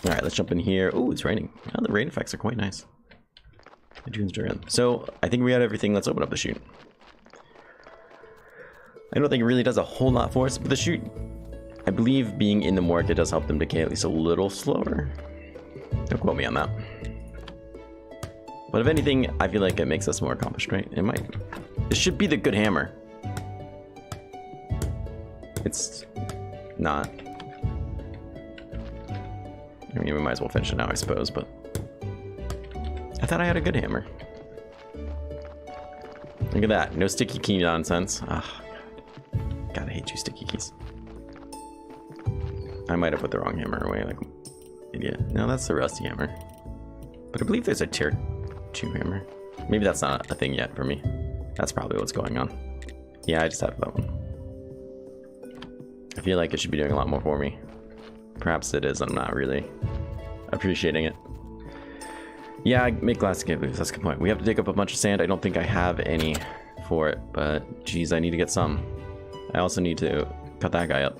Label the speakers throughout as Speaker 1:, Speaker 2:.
Speaker 1: All right, let's jump in here. Oh, it's raining. Oh, the rain effects are quite nice. I do enjoy them. So I think we got everything. Let's open up the chute. I don't think it really does a whole lot for us, but the chute, I believe being in the market does help them decay at least a little slower. Don't quote me on that. But if anything, I feel like it makes us more accomplished, right? It might. This should be the good hammer. It's not. I mean, we might as well finish it now, I suppose, but I thought I had a good hammer. Look at that. No sticky key nonsense. Oh, God. God, I hate you, sticky keys. I might have put the wrong hammer away, like an idiot. No, that's the rusty hammer. But I believe there's a tier 2 hammer. Maybe that's not a thing yet for me. That's probably what's going on. Yeah, I just have that one. I feel like it should be doing a lot more for me. Perhaps it is. I'm not really appreciating it. Yeah, I make glass cables. That's a good point. We have to dig up a bunch of sand. I don't think I have any for it, but geez, I need to get some. I also need to cut that guy up.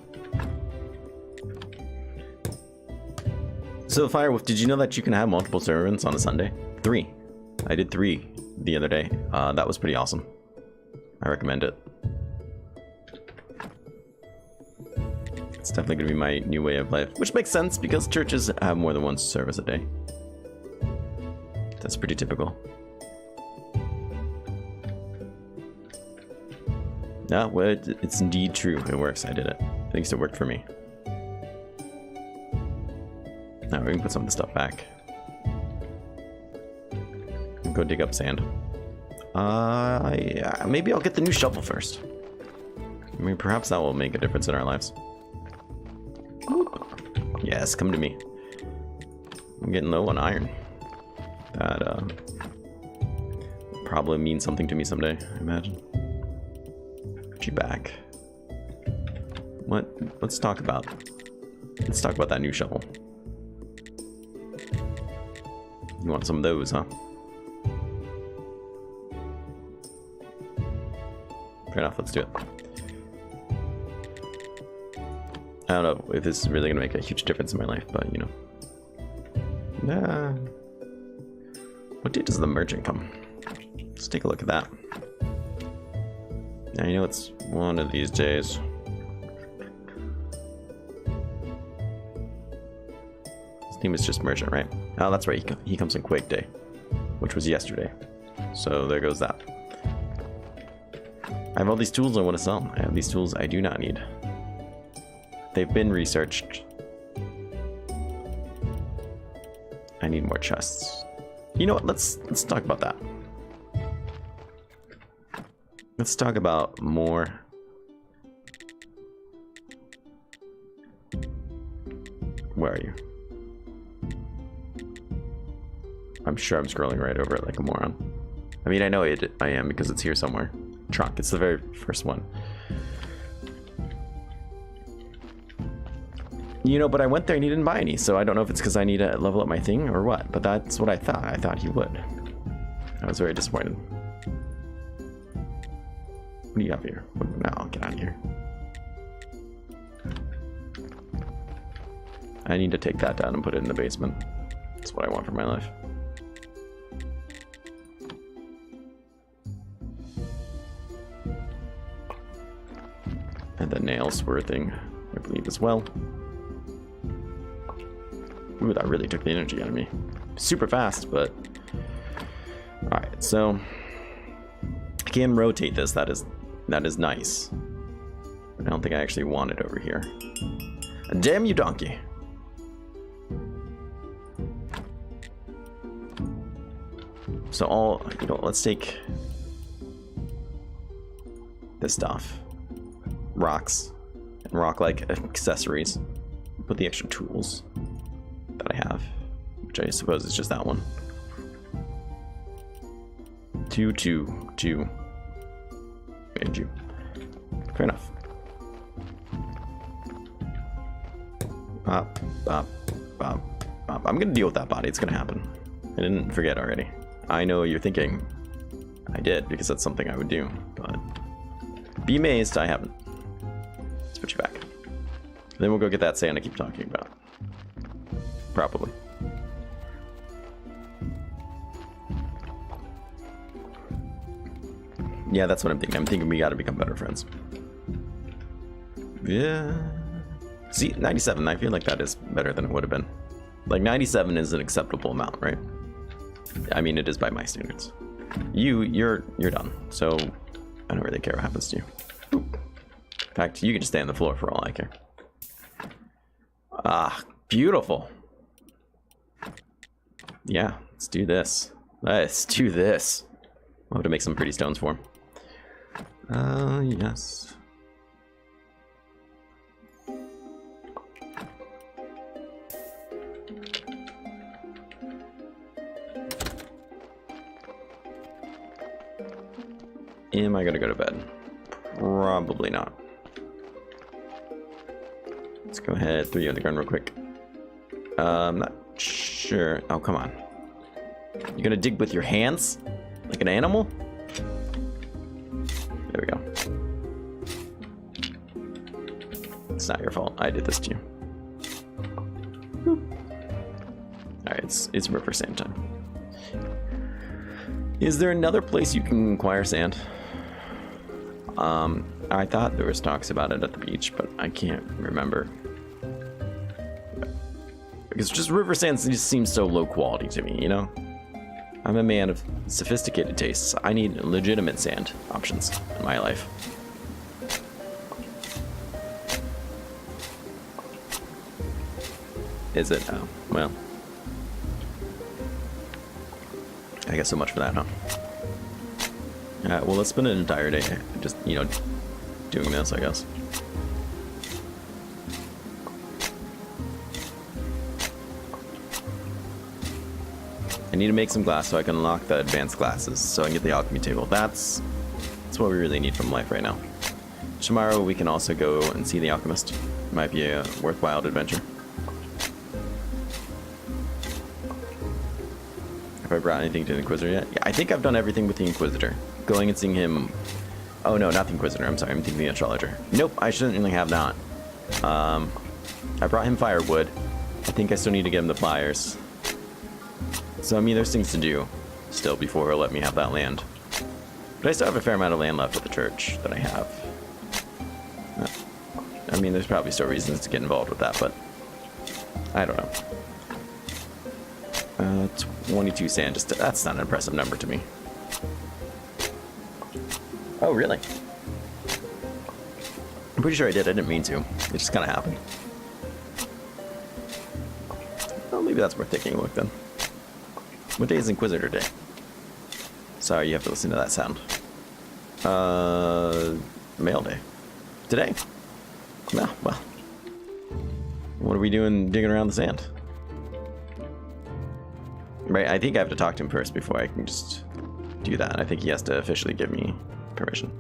Speaker 1: So, Firewolf, did you know that you can have multiple servants on a Sunday? 3. I did 3 the other day. That was pretty awesome. I recommend it. It's definitely going to be my new way of life, which makes sense because churches have more than one service a day. That's pretty typical. No, well, it's indeed true. It works. I did it. At least it worked for me. Now we can put some of the stuff back. Go dig up sand. Yeah, maybe I'll get the new shovel first. I mean, perhaps that will make a difference in our lives. Yes, come to me. I'm getting low on iron. That will probably mean something to me someday, I imagine. Put you back. What? Let's talk about that new shovel. You want some of those, huh? Fair enough, let's do it. I don't know if this is really gonna make a huge difference in my life, but you know. Nah. What day does the merchant come? Let's take a look at that. Now you know it's one of these days. His name is just merchant, right? Oh, that's right. He comes in Quake Day, which was yesterday. So there goes that. I have all these tools I want to sell. I have these tools I do not need. They've been researched. I need more chests. You know what? Let's talk about that. Let's talk about more. Where are you? I'm sure I'm scrolling right over it like a moron. I mean, I know I am because it's here somewhere. Trunk. It's the very first one. You know, but I went there and he didn't buy any, so I don't know if it's because I need to level up my thing or what, but that's what I thought. I thought he would. I was very disappointed. What do you have here? No, get out of here. I need to take that down and put it in the basement. That's what I want for my life. And the nail spur thing, I believe, as well. Ooh, that really took the energy out of me. Super fast, but... Alright, so... I can rotate this, that is nice. But I don't think I actually want it over here. Damn you, donkey! So let's take... this stuff. Rocks. And rock-like accessories. Put the extra tools that I have, which I suppose is just that one. 2, 2, 2. And you. Fair enough. Bop, bop, bop, bop. I'm gonna deal with that body. It's gonna happen. I didn't forget already. I know you're thinking I did because that's something I would do, but be amazed I haven't. Let's put you back. Then we'll go get that sand I keep talking about. Probably. Yeah, that's what I'm thinking. I'm thinking we gotta become better friends. Yeah. See, 97, I feel like that is better than it would have been. Like, 97 is an acceptable amount, right? I mean, it is by my standards. You're done, so I don't really care what happens to you. Oop. In fact, you can just stay on the floor for all I care. Ah, beautiful. Yeah, let's do this. Let's do this. I'll have to make some pretty stones for him. Yes. Am I gonna go to bed? Probably not. Let's go ahead, throw you on the ground real quick. I'm not sure. Oh, come on. You're gonna dig with your hands? Like an animal? There we go. It's not your fault. I did this to you. Alright, it's river sand time. Is there another place you can acquire sand? I thought there was talks about it at the beach, but I can't remember. Because just river sand just seems so low quality to me, you know? I'm a man of sophisticated tastes. I need legitimate sand options in my life. Is it? Oh, well. I guess so much for that, huh? Well, let's spend an entire day just, you know, doing this, I guess. I need to make some glass so I can unlock the advanced glasses, so I can get the alchemy table. That's what we really need from life right now. Tomorrow we can also go and see the alchemist. Might be a worthwhile adventure. Have I brought anything to the Inquisitor yet? Yeah, I think I've done everything with the Inquisitor. Going and seeing him... Oh no, not the Inquisitor, I'm sorry, I'm thinking the Astrologer. Nope, I shouldn't really have not. I brought him firewood. I think I still need to get him the pliers. So, I mean, there's things to do still before he'll let me have that land. But I still have a fair amount of land left at the church that I have. I mean, there's probably still reasons to get involved with that, but I don't know. 22 sand, that's not an impressive number to me. Oh, really? I'm pretty sure I did. I didn't mean to. It just kind of happened. Well, maybe that's worth taking a look then. What day is Inquisitor Day? Sorry, you have to listen to that sound. Mail Day. Today? No, well. What are we doing digging around the sand? Right, I think I have to talk to him first before I can just do that. I think he has to officially give me permission.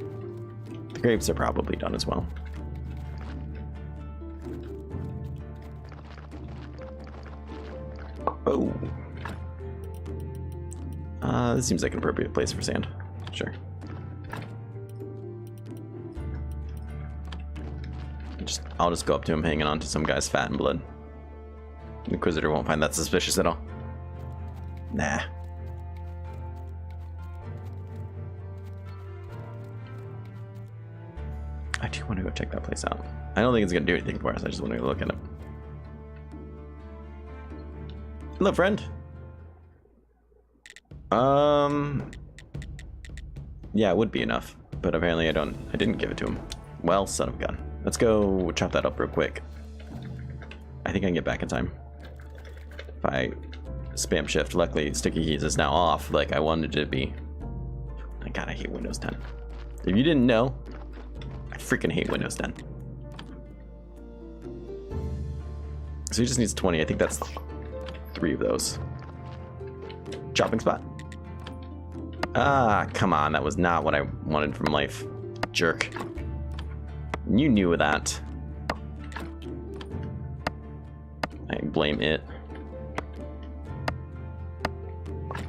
Speaker 1: The grapes are probably done as well. Oh. This seems like an appropriate place for sand. Sure. I'll just go up to him hanging on to some guy's fat and blood. The Inquisitor won't find that suspicious at all. Nah. I do want to go check that place out. I don't think it's going to do anything for us. I just want to go look at it. Hello, friend. Yeah, it would be enough, but apparently I didn't give it to him. Well, son of a gun. Let's go chop that up real quick. I think I can get back in time. If I spam shift, luckily sticky keys is now off like I wanted it to be. God, I hate Windows 10. If you didn't know, I freaking hate Windows 10. So he just needs 20. I think that's 3 of those. Chopping spot. Ah, come on. That was not what I wanted from life. Jerk. You knew that. I blame it.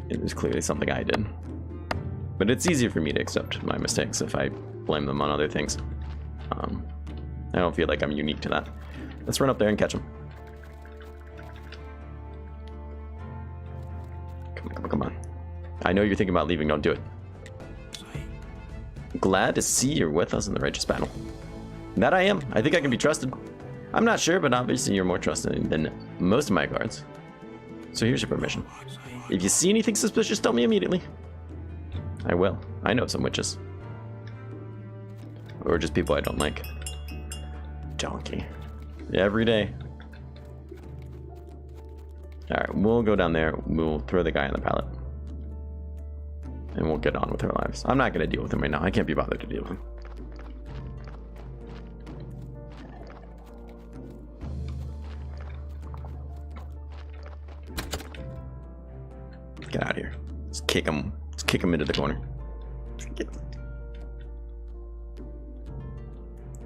Speaker 1: It was clearly something I did. But it's easier for me to accept my mistakes if I blame them on other things. I don't feel like I'm unique to that. Let's run up there and catch him. I know you're thinking about leaving, don't do it. Glad to see you're with us in the righteous battle. That I am. I think I can be trusted. I'm not sure, but obviously you're more trusted than most of my guards. So here's your permission. If you see anything suspicious, tell me immediately. I will. I know some witches. Or just people I don't like. Donkey. Every day. Alright, we'll go down there. We'll throw the guy on the pallet. And we'll get on with our lives. I'm not going to deal with him right now. I can't be bothered to deal with him. Get out of here. Just kick him. Just kick him into the corner.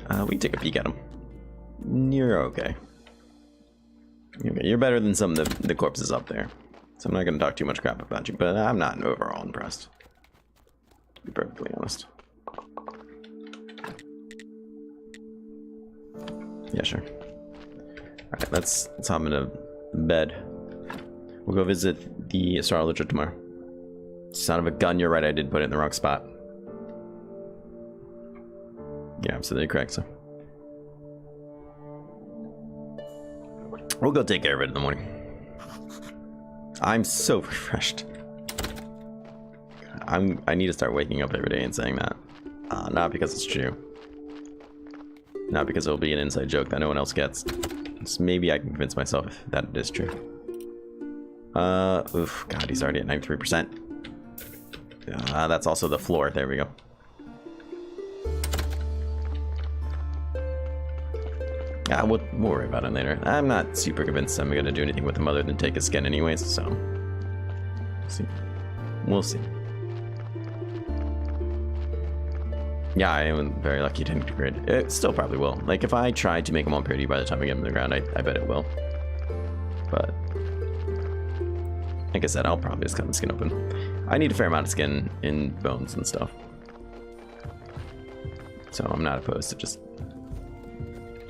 Speaker 1: We can take a peek at him. You're okay. You're better than some of the corpses up there. So I'm not going to talk too much crap about you, but I'm not overall impressed. To be perfectly honest. Yeah, sure. Alright, let's hop into bed. We'll go visit the astrologer tomorrow. Son of a gun, you're right, I did put it in the wrong spot. Yeah, absolutely correct, so. We'll go take care of it in the morning. I'm so refreshed. I need to start waking up every day and saying that. Not because it's true. Not because it'll be an inside joke that no one else gets. Just maybe I can convince myself that it is true. Oof, God, he's already at 93%. That's also the floor. There we go. We'll worry about it later. I'm not super convinced I'm gonna do anything with him other than take his skin anyways, so... We'll see. Yeah, I am very lucky to integrate. It still probably will. Like, if I tried to make them all pretty by the time I get them to the ground, I bet it will. But... like I said, I'll probably just cut the skin open. I need a fair amount of skin in bones and stuff. So I'm not opposed to just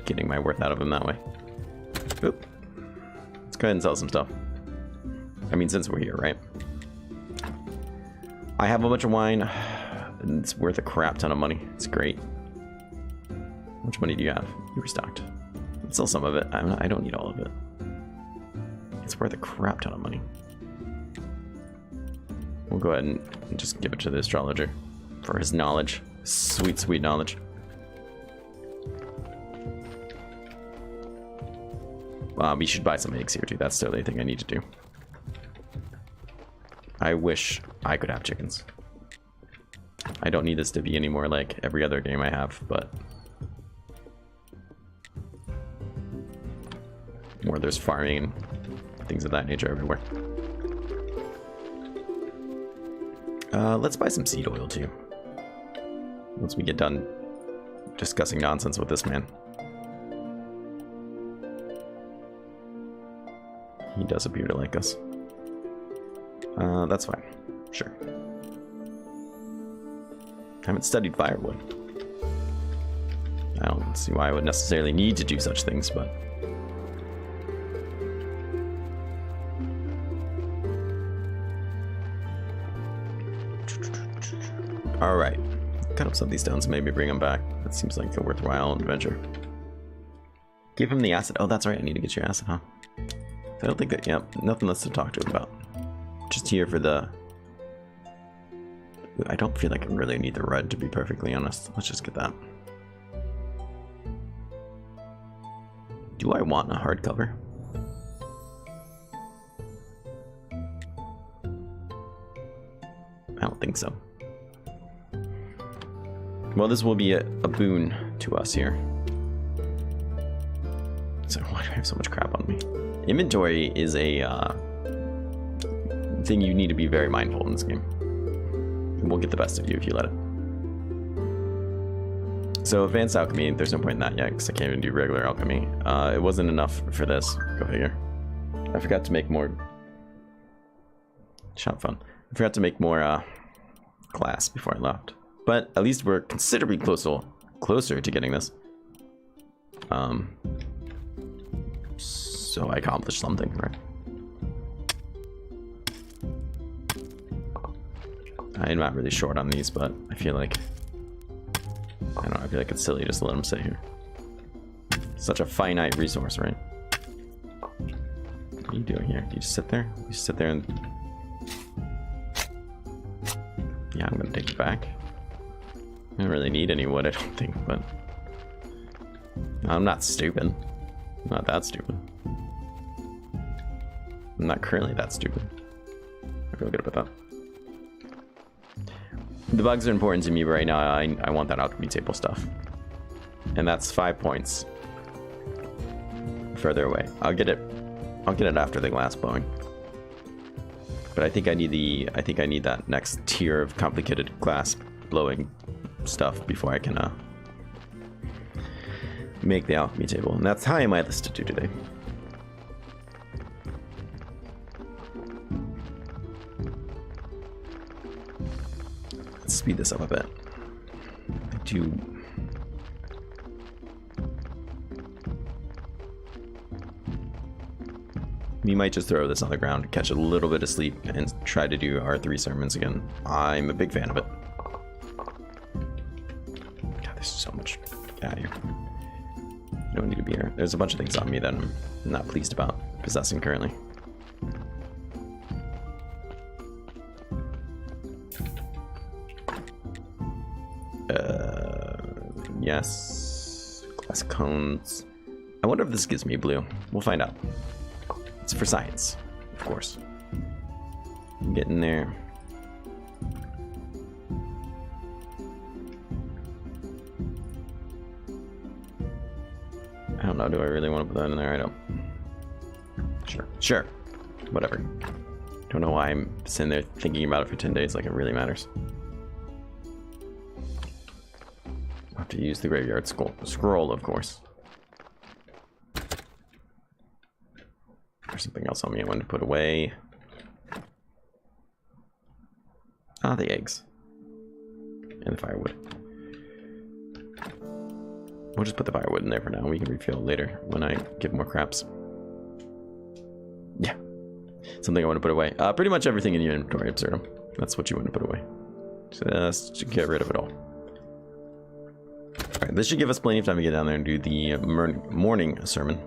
Speaker 1: getting my worth out of him that way. Oop. Let's go ahead and sell some stuff. I mean, since we're here, right? I have a bunch of wine. And it's worth a crap ton of money. It's great. How much money do you have? You restocked. Let's sell some of it. I don't need all of it. It's worth a crap ton of money. We'll go ahead and just give it to the astrologer for his knowledge. Sweet, sweet knowledge. We should buy some eggs here too. That's the only thing I need to do. I wish I could have chickens. I don't need this to be any more like every other game I have, but more there's farming and things of that nature everywhere. Let's buy some seed oil too. Once we get done discussing nonsense with this man. He does appear to like us. That's fine. Sure. Haven't studied firewood. I don't see why I would necessarily need to do such things, but... Alright. Cut up some of these stones and maybe bring them back. That seems like a worthwhile adventure. Give him the acid. Oh, that's right. I need to get your acid, huh? I don't think that... Yep. Nothing less to talk to him about. Just here for the... I don't feel like I really need the red, to be perfectly honest. Let's just get that. Do I want a hardcover? I don't think so. Well, this will be a boon to us here. So why do I have so much crap on me? Inventory is a thing you need to be very mindful in this game. It will get the best of you if you let it. So advanced alchemy, there's no point in that yet because I can't even do regular alchemy. It wasn't enough for this. Go figure. I forgot to make more shop fun. I forgot to make more glass before I left. But at least we're considerably closer to getting this. So I accomplished something, right? I'm not really short on these, but I feel like I feel like it's silly just to let them sit here. Such a finite resource, right? What are you doing here? Do you just sit there? You sit there and... Yeah, I'm gonna take it back. I don't really need any wood, I don't think, but... I'm not stupid. I'm not that stupid. I'm not currently that stupid. I feel good about that. The bugs are important to me right now. I want that alchemy table stuff. And that's 5 points. Further away. I'll get it after the glass blowing. But I think I need that next tier of complicated glass blowing stuff before I can make the alchemy table. And that's high on my list to do today. Let's speed this up a bit. I do. We might just throw this on the ground, catch a little bit of sleep, and try to do our 3 sermons again. I'm a big fan of it. God, there's so much. Get out of here. You don't need to be here. There's a bunch of things on me that I'm not pleased about possessing currently. Yes. Glass cones. I wonder if this gives me blue. We'll find out. It's for science, of course. Get in there. I don't know. Do I really want to put that in there? I don't. Sure. Whatever. Don't know why I'm sitting there thinking about it for 10 days like it really matters. I'll have to use the graveyard scroll, of course. There's something else on me I wanted to put away. Ah, the eggs. And the firewood. We'll just put the firewood in there for now. We can refill later when I get more craps. Yeah. Something I want to put away. Pretty much everything in your inventory, Absurdum. That's what you want to put away. Just get rid of it all. Alright, this should give us plenty of time to get down there and do the morning sermon.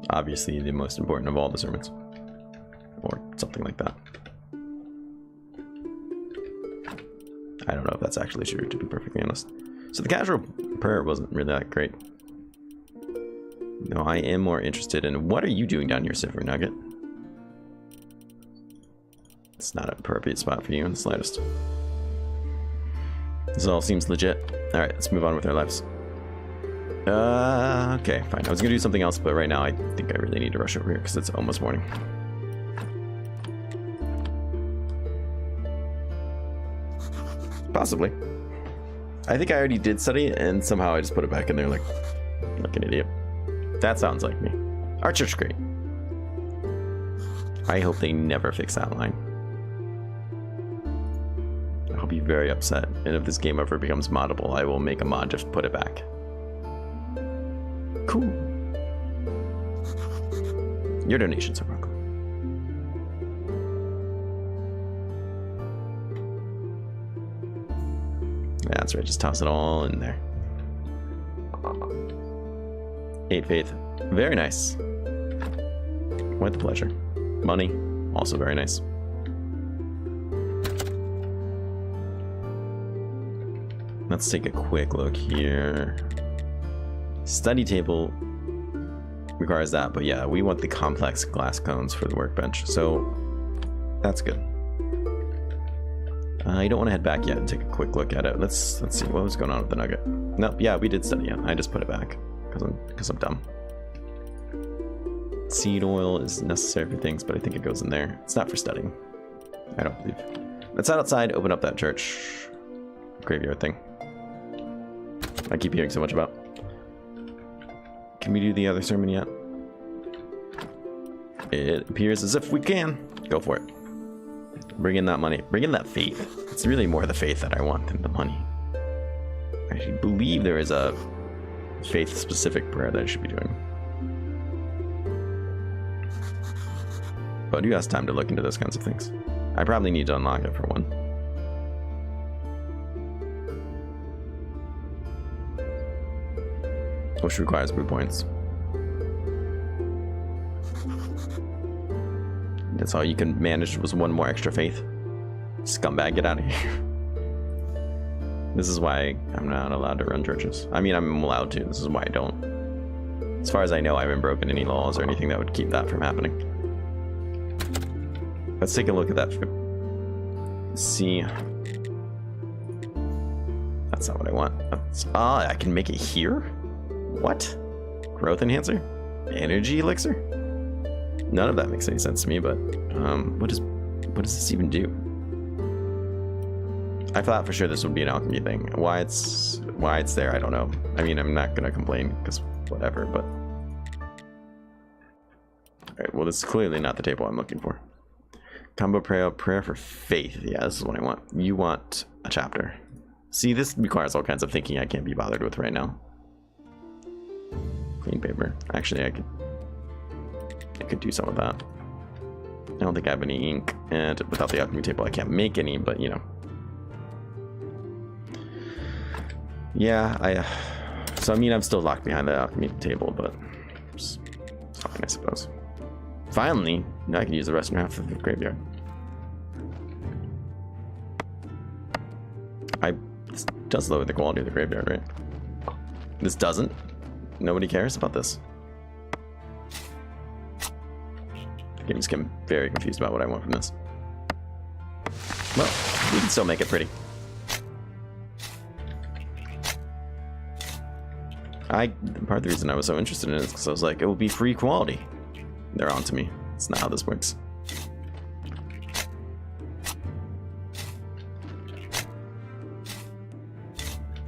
Speaker 1: Obviously, the most important of all the sermons. Or something like that. I don't know if that's actually true, to be perfectly honest. So the casual prayer wasn't really that great. No, I am more interested in... What are you doing down here, Silver Nugget? It's not an appropriate spot for you in the slightest. This all seems legit. Alright, let's move on with our lives. Okay, fine. I was gonna do something else, but right now I think I really need to rush over here because it's almost morning. Possibly. I think I already did study it, and somehow I just put it back in there like an idiot. That sounds like me. Our church great. I hope they never fix that line. I'll be very upset, and if this game ever becomes moddable, I will make a mod just put it back. Cool. Your donations are welcome. Yeah, that's right. Just toss it all in there. 8 faith. Very nice. Quite the pleasure. Money. Also very nice. Let's take a quick look here. Study table requires that, but yeah, we want the complex glass cones for the workbench, so that's good. You don't want to head back yet and take a quick look at it. Let's see what was going on with the nugget. Nope, yeah, we did study it. I just put it back because I'm dumb. Seed oil is necessary for things, but I think it goes in there. It's not for studying. I don't believe. Let's head outside, open up that church graveyard thing I keep hearing so much about. Can we do the other sermon yet? It appears as if we can. Go for it. Bring in that money. Bring in that faith. It's really more the faith that I want than the money. I believe there is a faith-specific prayer that I should be doing. But you have time to look into those kinds of things. I probably need to unlock it for one. Which requires blue points. That's all you can manage was one more extra faith. Scumbag, get out of here. This is why I'm not allowed to run churches. I mean, I'm allowed to. This is why I don't. As far as I know, I haven't broken any laws or anything that would keep that from happening. Let's take a look at that. See. That's not what I want. Ah, I can make it here? What? Growth enhancer? Energy elixir? None of that makes any sense to me, but what does this even do? I thought for sure this would be an alchemy thing. Why it's there, I don't know. I mean, I'm not gonna complain because whatever, but alright, well, this is clearly not the table I'm looking for. Combo prayer for faith. Yeah, this is what I want. You want a chapter. See, this requires all kinds of thinking I can't be bothered with right now. Clean paper. Actually, I could do some of that. I don't think I have any ink, and without the alchemy table I can't make any, but you know. Yeah, so I mean, I'm still locked behind the alchemy table, but it's fine, I suppose. Finally, now I can use the rest half of the graveyard. This does lower the quality of the graveyard, right? This doesn't? Nobody cares about this? The game's getting very confused about what I want from this. Well, we can still make it pretty. Part of the reason I was so interested in it is because I was like, it will be free quality. They're on to me. It's not how this works.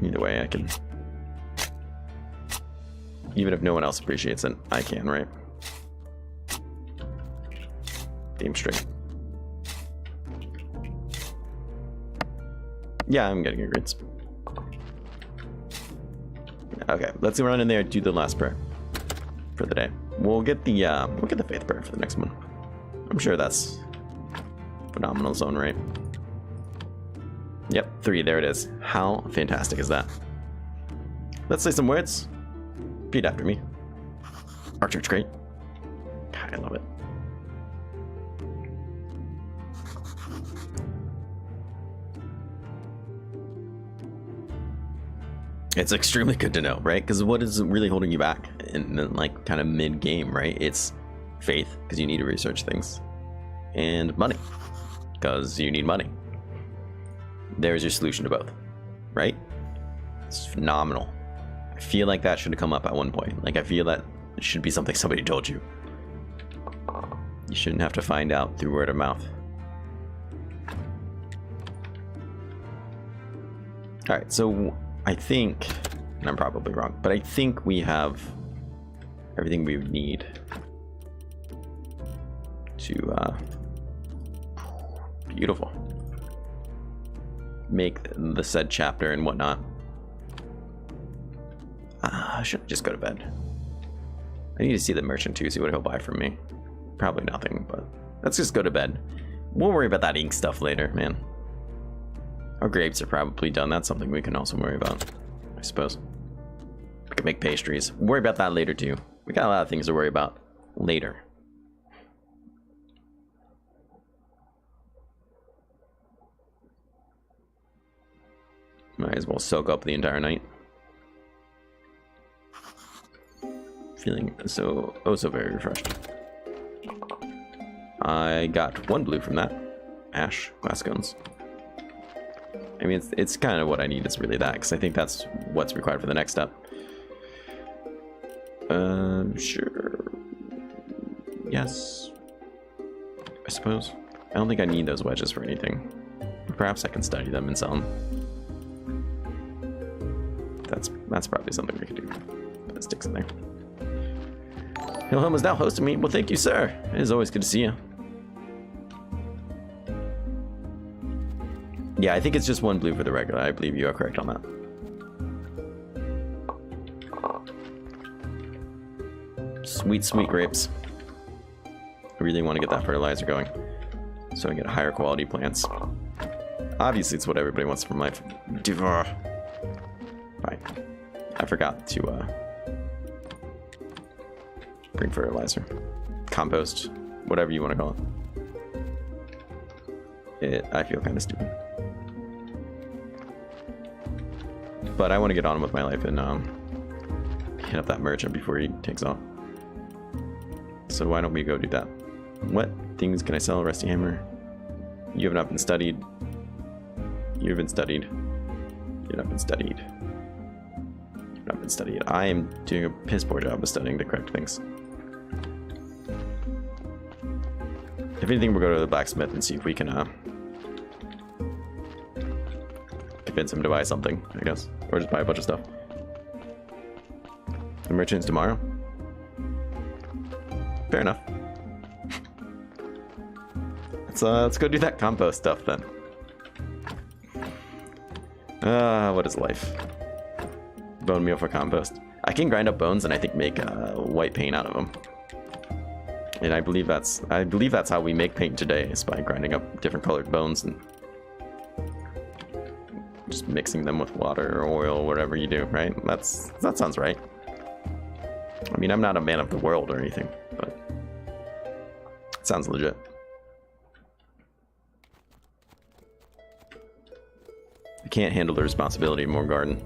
Speaker 1: Either way, I can. Even if no one else appreciates it, I can, right? Game straight. Yeah, I'm getting your grades. Okay, let's run in there and do the last prayer for the day. We'll get the faith prayer for the next one. I'm sure that's phenomenal zone, right? Yep, 3, there it is. How fantastic is that? Let's say some words. Repeat after me. Our church, great. God, I love it. It's extremely good to know, right? Because what is really holding you back in the, like, kind of mid-game, right? It's faith, because you need to research things, and money, because you need money. There's your solution to both, right? It's phenomenal. I feel like that should have come up at one point. Like, I feel that it should be something somebody told you. You shouldn't have to find out through word of mouth. All right, so I think, and I'm probably wrong, but I think we have everything we would need to, beautiful, make the said chapter and whatnot. I should just go to bed. I need to see the merchant too, see what he'll buy from me. Probably nothing, but let's just go to bed. We'll worry about that ink stuff later, man. Our grapes are probably done. That's something we can also worry about, I suppose. We can make pastries. We'll worry about that later too. We got a lot of things to worry about later. Might as well soak up the entire night. Feeling so very refreshed. I got 1 blue from that. Ash, glass guns. I mean, it's kind of what I need is really that, because I think that's what's required for the next step. Sure. Yes. I suppose. I don't think I need those wedges for anything. Perhaps I can study them and sell them. That's probably something we could do. Put sticks in there. Wilhelm is now hosting me. Well, thank you, sir. It is always good to see you. Yeah, I think it's just 1 blue for the regular. I believe you are correct on that. Sweet, sweet grapes. I really want to get that fertilizer going. so I get higher quality plants. Obviously, it's what everybody wants from life. Fine. I forgot to bring fertilizer, compost, whatever you want to call it. I feel kind of stupid, but I want to get on with my life and hit up that merchant before he takes off. So why don't we go do that? What things can I sell? Rusty hammer. You have not been studied. You have been studied. You have not been studied. You have not been studied. I am doing a piss poor job of studying the correct things. If anything, we'll go to the blacksmith and see if we can convince him to buy something, I guess. Or just buy a bunch of stuff. The merchant's tomorrow? Fair enough. Let's go do that compost stuff then. What is life? Bone meal for compost. I can grind up bones and I think make white paint out of them. And I believe that's how we make paint today, is by grinding up different colored bones and just mixing them with water or oil, whatever you do, right? That sounds right. I mean, I'm not a man of the world or anything, but it sounds legit. I can't handle the responsibility of more garden.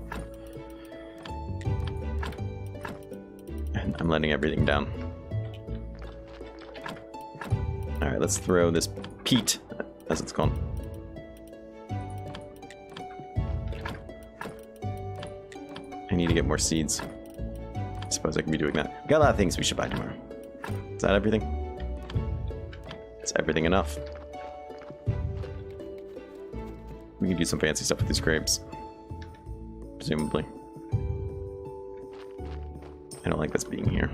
Speaker 1: And I'm letting everything down. Alright, let's throw this peat, as it's called. I need to get more seeds. I suppose I can be doing that. Got a lot of things we should buy tomorrow. Is that everything? Is everything enough? We can do some fancy stuff with these grapes. Presumably. I don't like this being here.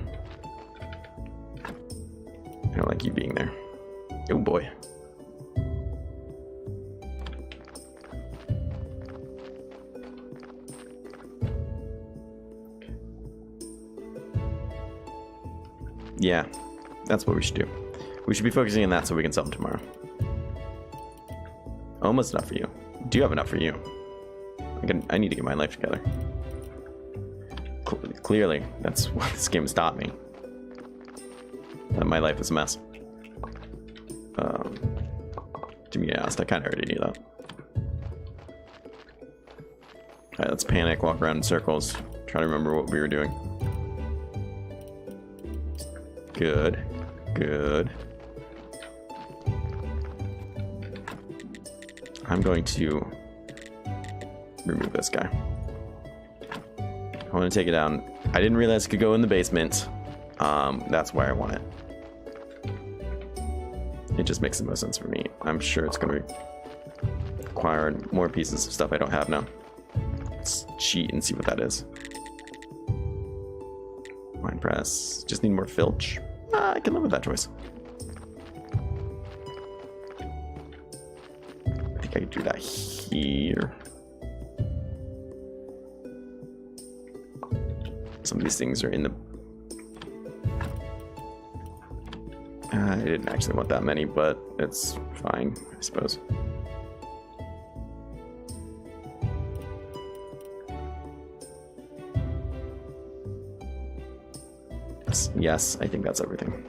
Speaker 1: I don't like you being there. Oh boy. Yeah, that's what we should do. We should be focusing on that so we can sell them tomorrow. Almost enough for you. Do you have enough for you? I need to get my life together. Clearly, that's what this game has taught me. That my life is a mess. To be honest, I kind of already knew that. Alright, let's panic, walk around in circles, try to remember what we were doing. Good. Good. I'm going to remove this guy. I want to take it down. I didn't realize it could go in the basement. That's why I want it. It just makes the most sense for me. I'm sure it's going to require more pieces of stuff I don't have now. Let's cheat and see what that is. Wine press. Just need more filch. I can live with that choice. I think I could do that here. Some of these things are in the... I didn't actually want that many, but it's fine, I suppose. Yes, I think that's everything.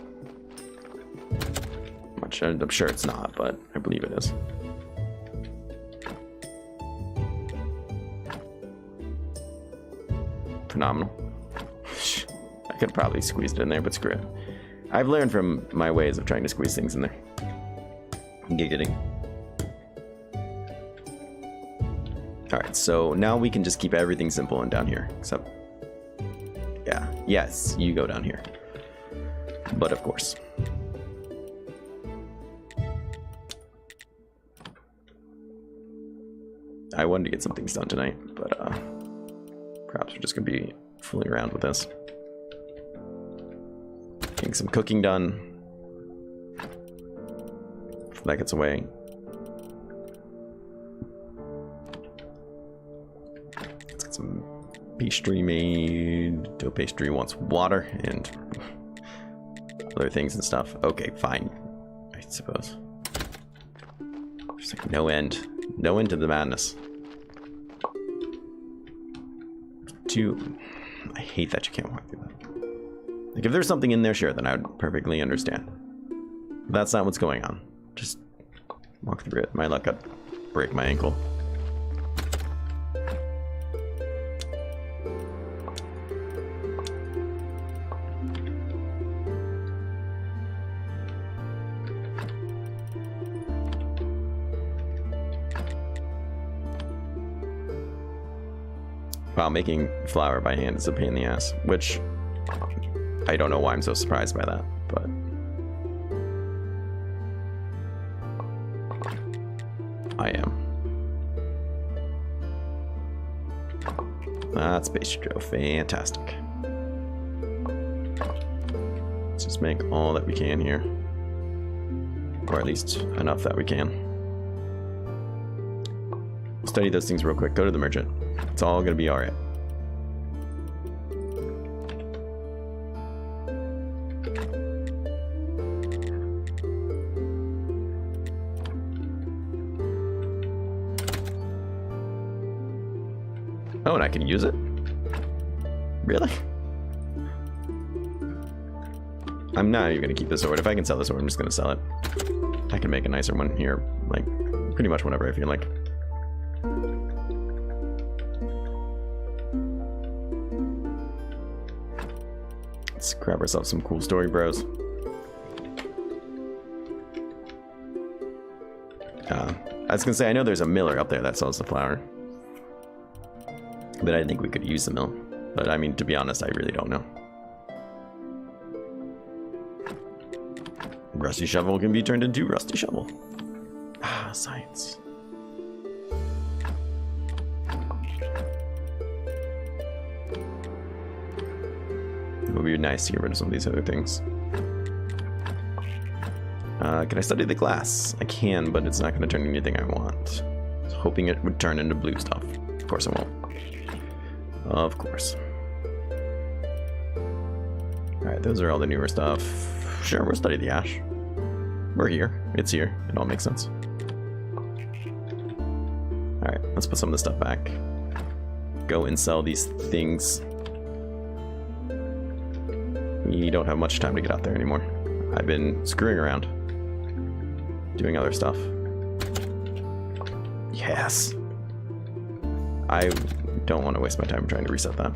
Speaker 1: I'm sure it's not, but I believe it is. Phenomenal. I could probably squeeze it in there, but screw it. I've learned from my ways of trying to squeeze things in there. Giggity. Alright, so now we can just keep everything simple and down here. Except... yeah. Yes, you go down here. But of course. I wanted to get some things done tonight, but perhaps we're just going to be fooling around with this. Getting some cooking done. If that gets away. Let's get some pastry made. Dough pastry wants water and other things and stuff. Okay, fine. I suppose. There's like no end. No end to the madness. I hate that you can't walk through that. Like, if there's something in there, sure, then I would perfectly understand. But that's not what's going on. Just walk through it. My luck, I'd break my ankle. Wow, making flour by hand is a pain in the ass, which I don't know why I'm so surprised by that, but I am. That's basic drill. Fantastic. Let's just make all that we can here, or at least enough that we can. Study those things real quick. Go to the merchant. It's all gonna be all right. Oh, and I can use it? Really? I'm not even gonna keep the sword. If I can sell the sword, I'm just gonna sell it. I can make a nicer one here, like, pretty much whenever I feel like. Let's grab ourselves some cool story bros. I was gonna say, I know there's a miller up there that sells the flour, but I think we could use the mill. But I mean, to be honest, I really don't know. Rusty shovel can be turned into rusty shovel. Ah, science. It would be nice to get rid of some of these other things. Can I study the glass? I can, but it's not going to turn anything I want. I was hoping it would turn into blue stuff. Of course it won't. Of course. Alright, those are all the newer stuff. Sure, we'll study the ash. We're here. It's here. It all makes sense. Alright, let's put some of this stuff back. Go and sell these things. We don't have much time to get out there anymore. I've been screwing around. Doing other stuff. Yes! I don't want to waste my time trying to reset that.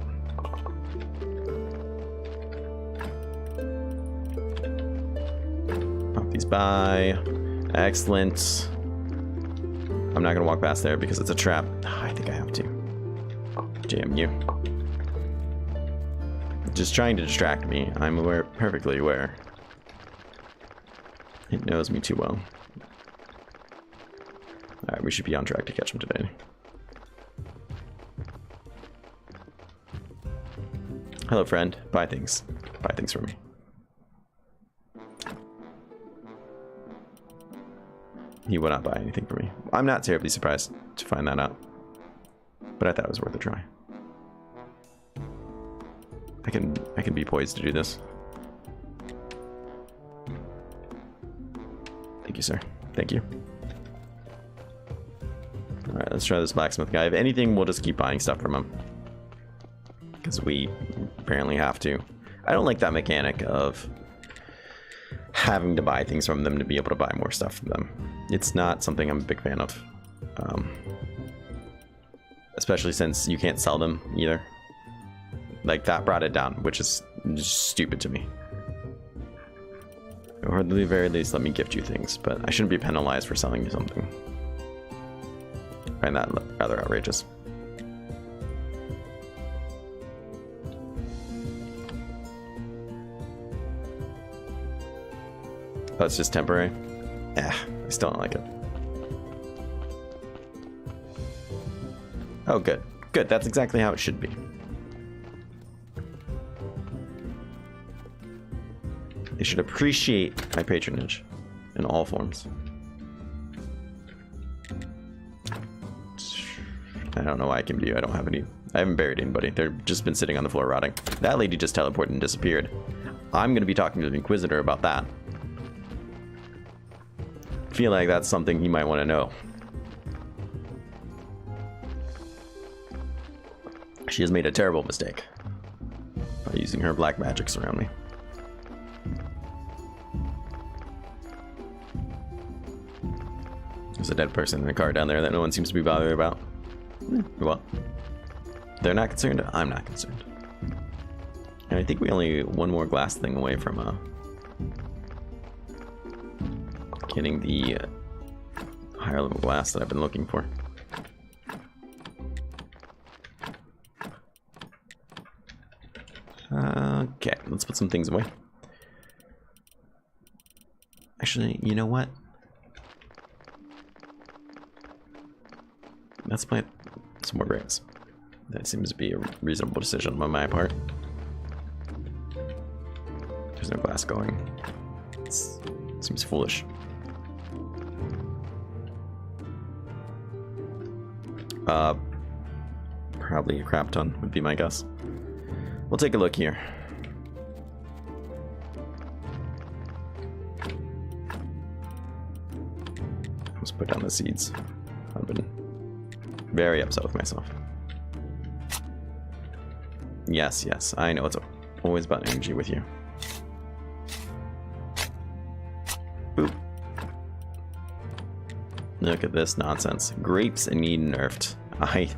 Speaker 1: Pop these by. Excellent. I'm not going to walk past there because it's a trap. I think I have to. Jam you. Just trying to distract me. I'm aware, perfectly aware. It knows me too well. Alright, we should be on track to catch him today. Hello, friend. Buy things. Buy things for me. He would not buy anything for me. I'm not terribly surprised to find that out. But I thought it was worth a try. I can be poised to do this. Thank you, sir. Thank you. Alright, let's try this blacksmith guy. If anything, we'll just keep buying stuff from him. Because we apparently have to. I don't like that mechanic of having to buy things from them to be able to buy more stuff from them. It's not something I'm a big fan of. Especially since you can't sell them either. Like, that brought it down, which is just stupid to me. Or at the very least, let me gift you things, but I shouldn't be penalized for selling you something. I find that rather outrageous. Oh, it's just temporary? I still don't like it. Oh, good. Good, that's exactly how it should be. They should appreciate my patronage in all forms. I don't know why I came to you. I don't have any. I haven't buried anybody. They've just been sitting on the floor rotting. That lady just teleported and disappeared. I'm going to be talking to the Inquisitor about that. feel like that's something you might want to know. She has made a terrible mistake by using her black magics around me. There's a dead person in a car down there that no one seems to be bothered about. Well, they're not concerned. I'm not concerned. And I think we only one more glass thing away from getting the higher level glass that I've been looking for. Okay, let's put some things away. Actually, you know what? Let's plant some more grapes. That seems to be a reasonable decision on my part. There's no glass going. It seems foolish. Probably a crap ton would be my guess. We'll take a look here. Let's put down the seeds. I've been very upset with myself. Yes, yes, I know it's always about energy with you. Boop. Look at this nonsense. Grapes need nerfed. I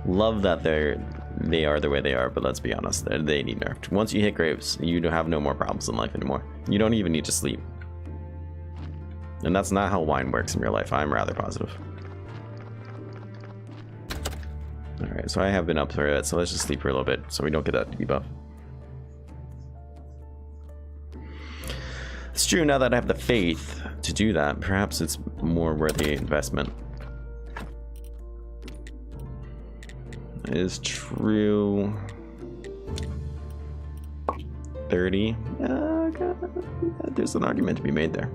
Speaker 1: love that they are the way they are, but let's be honest, they need nerfed. Once you hit grapes, you have no more problems in life anymore. You don't even need to sleep. And that's not how wine works in real life. I'm rather positive. Alright, so I have been up for it, so let's just sleep for a little bit so we don't get that debuff. It's true, now that I have the faith to do that, perhaps it's more worthy investment. It is true. 30. There's an argument to be made there.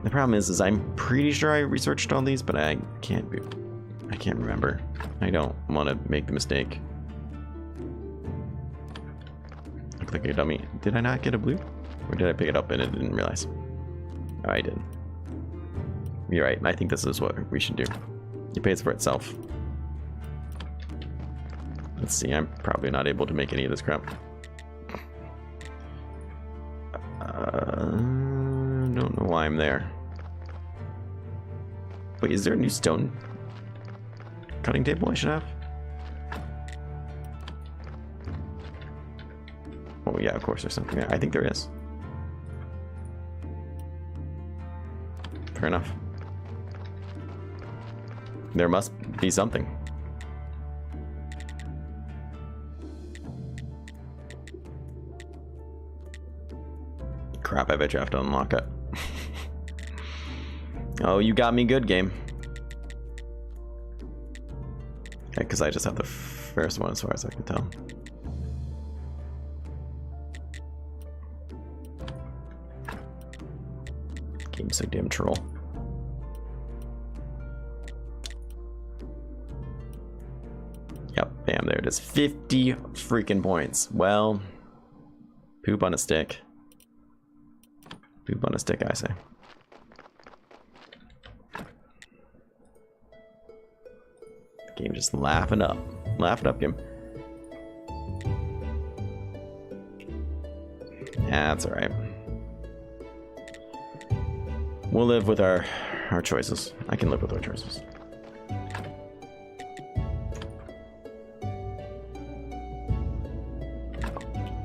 Speaker 1: The problem is I'm pretty sure I researched all these, but I can't remember. I don't want to make the mistake. Look like a dummy. Did I not get a blue? Or did I pick it up and it didn't realize? Oh, I did. You're right. I think this is what we should do. It pays for itself. Let's see. I'm probably not able to make any of this crap. Don't know why I'm there. Wait, is there a new stone cutting table I should have? Oh yeah, of course there's something there. I think there is. Fair enough. There must be something. Crap, I bet you have to unlock it. Oh, you got me good, game. Yeah, because I just have the first one as far as I can tell. Game's so damn troll. Yep, bam, there it is. 50 freaking points. Well, poop on a stick. Poop on a stick, I say. Game just laughing up. Laughing up, game. That's alright. We'll live with our choices. I can live with our choices.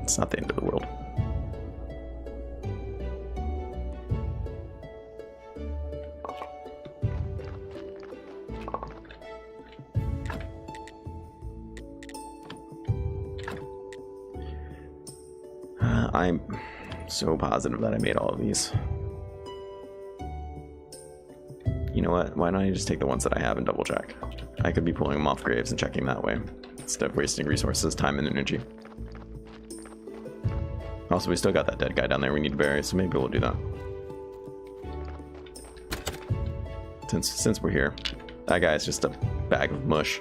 Speaker 1: It's not the end of the world. I'm so positive that I made all of these. You know what? Why don't I just take the ones that I have and double check? I could be pulling them off graves and checking that way instead of wasting resources, time, and energy. Also, we still got that dead guy down there we need to bury, so maybe we'll do that. Since we're here, that guy's just a bag of mush.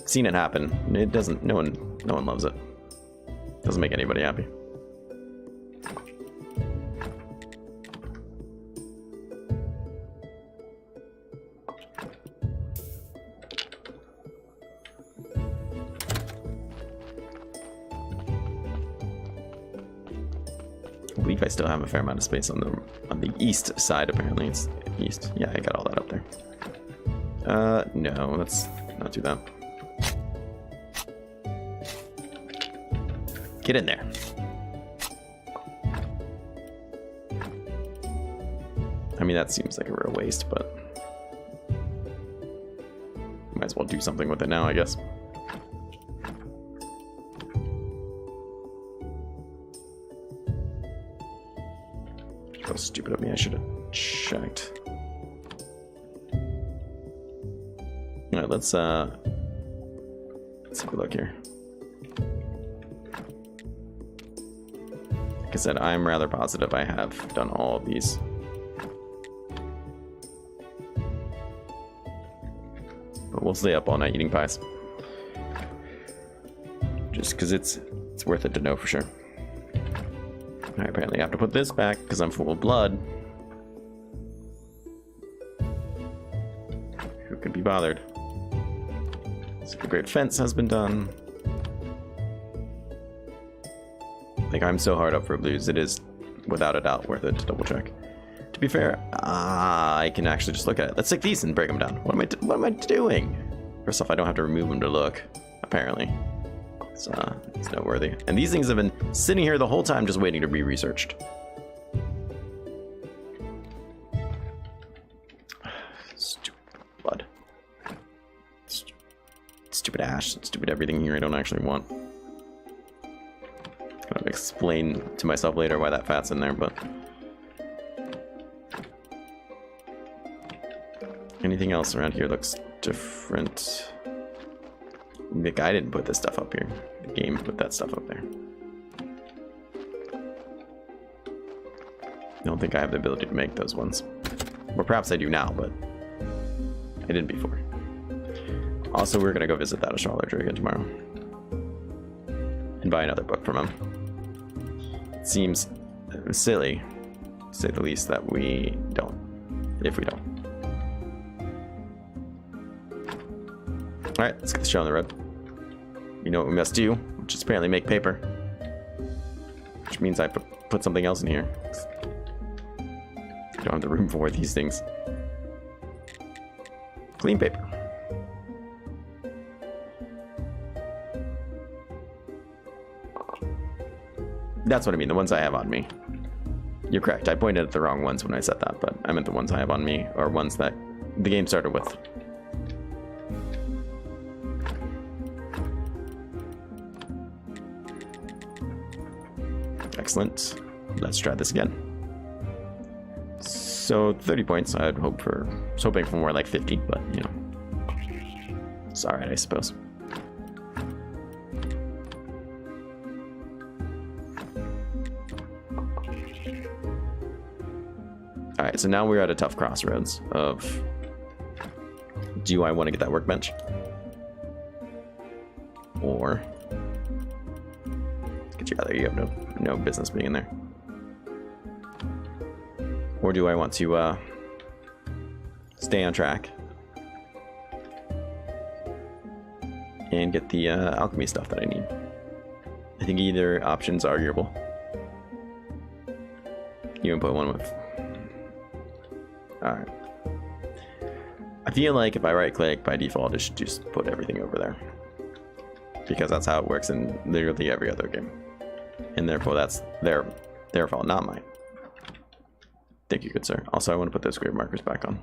Speaker 1: Seen it happen. It doesn't. No one loves it. Doesn't make anybody happy. I believe I still have a fair amount of space on the east side. Apparently, it's east. Yeah, I got all that up there. No, let's not do that. Get in there. I mean, that seems like a real waste, but might as well do something with it now, I guess. That was stupid of me. I should have checked. All right, let's have a look here. Like I said, I'm rather positive I have done all of these. But we'll stay up all night eating pies. Just because it's worth it to know for sure. I apparently have to put this back because I'm full of blood. Who could be bothered? So the great fence has been done. Like, I'm so hard up for blues, it is without a doubt worth it to double check. To be fair, I can actually just look at it. Let's take these and break them down. What am I doing? First off, I don't have to remove them to look, apparently. It's noteworthy. And these things have been sitting here the whole time just waiting to be researched. Stupid blood. Stupid ash. Stupid everything here I don't actually want. I'll explain to myself later why that fat's in there, but... anything else around here looks different. Nick, I didn't put this stuff up here. The game put that stuff up there. I don't think I have the ability to make those ones. Or perhaps I do now, but I didn't before. Also, we're gonna go visit that astrologer again tomorrow. And buy another book from him. It seems silly, to say the least, that we don't. If we don't. Alright, let's get the show on the road. You know what we must do, which is apparently make paper. Which means I have to put something else in here. I don't have the room for these things. Clean paper. That's what I mean, the ones I have on me. You're correct, I pointed at the wrong ones when I said that, but I meant the ones I have on me, or ones that the game started with. Excellent. Let's try this again. So 30 points. I was hoping for more like 50, but you know, it's all right, I suppose. All right, so now we're at a tough crossroads of, do I want to get that workbench? Or get you out there, you have no business being in there. Or do I want to stay on track and get the alchemy stuff that I need? I think either option's arguable. You can put one with... Alright. I feel like if I right click, by default it should just put everything over there. Because that's how it works in literally every other game. And therefore that's their fault, not mine. Thank you, good sir. Also, I want to put those grave markers back on.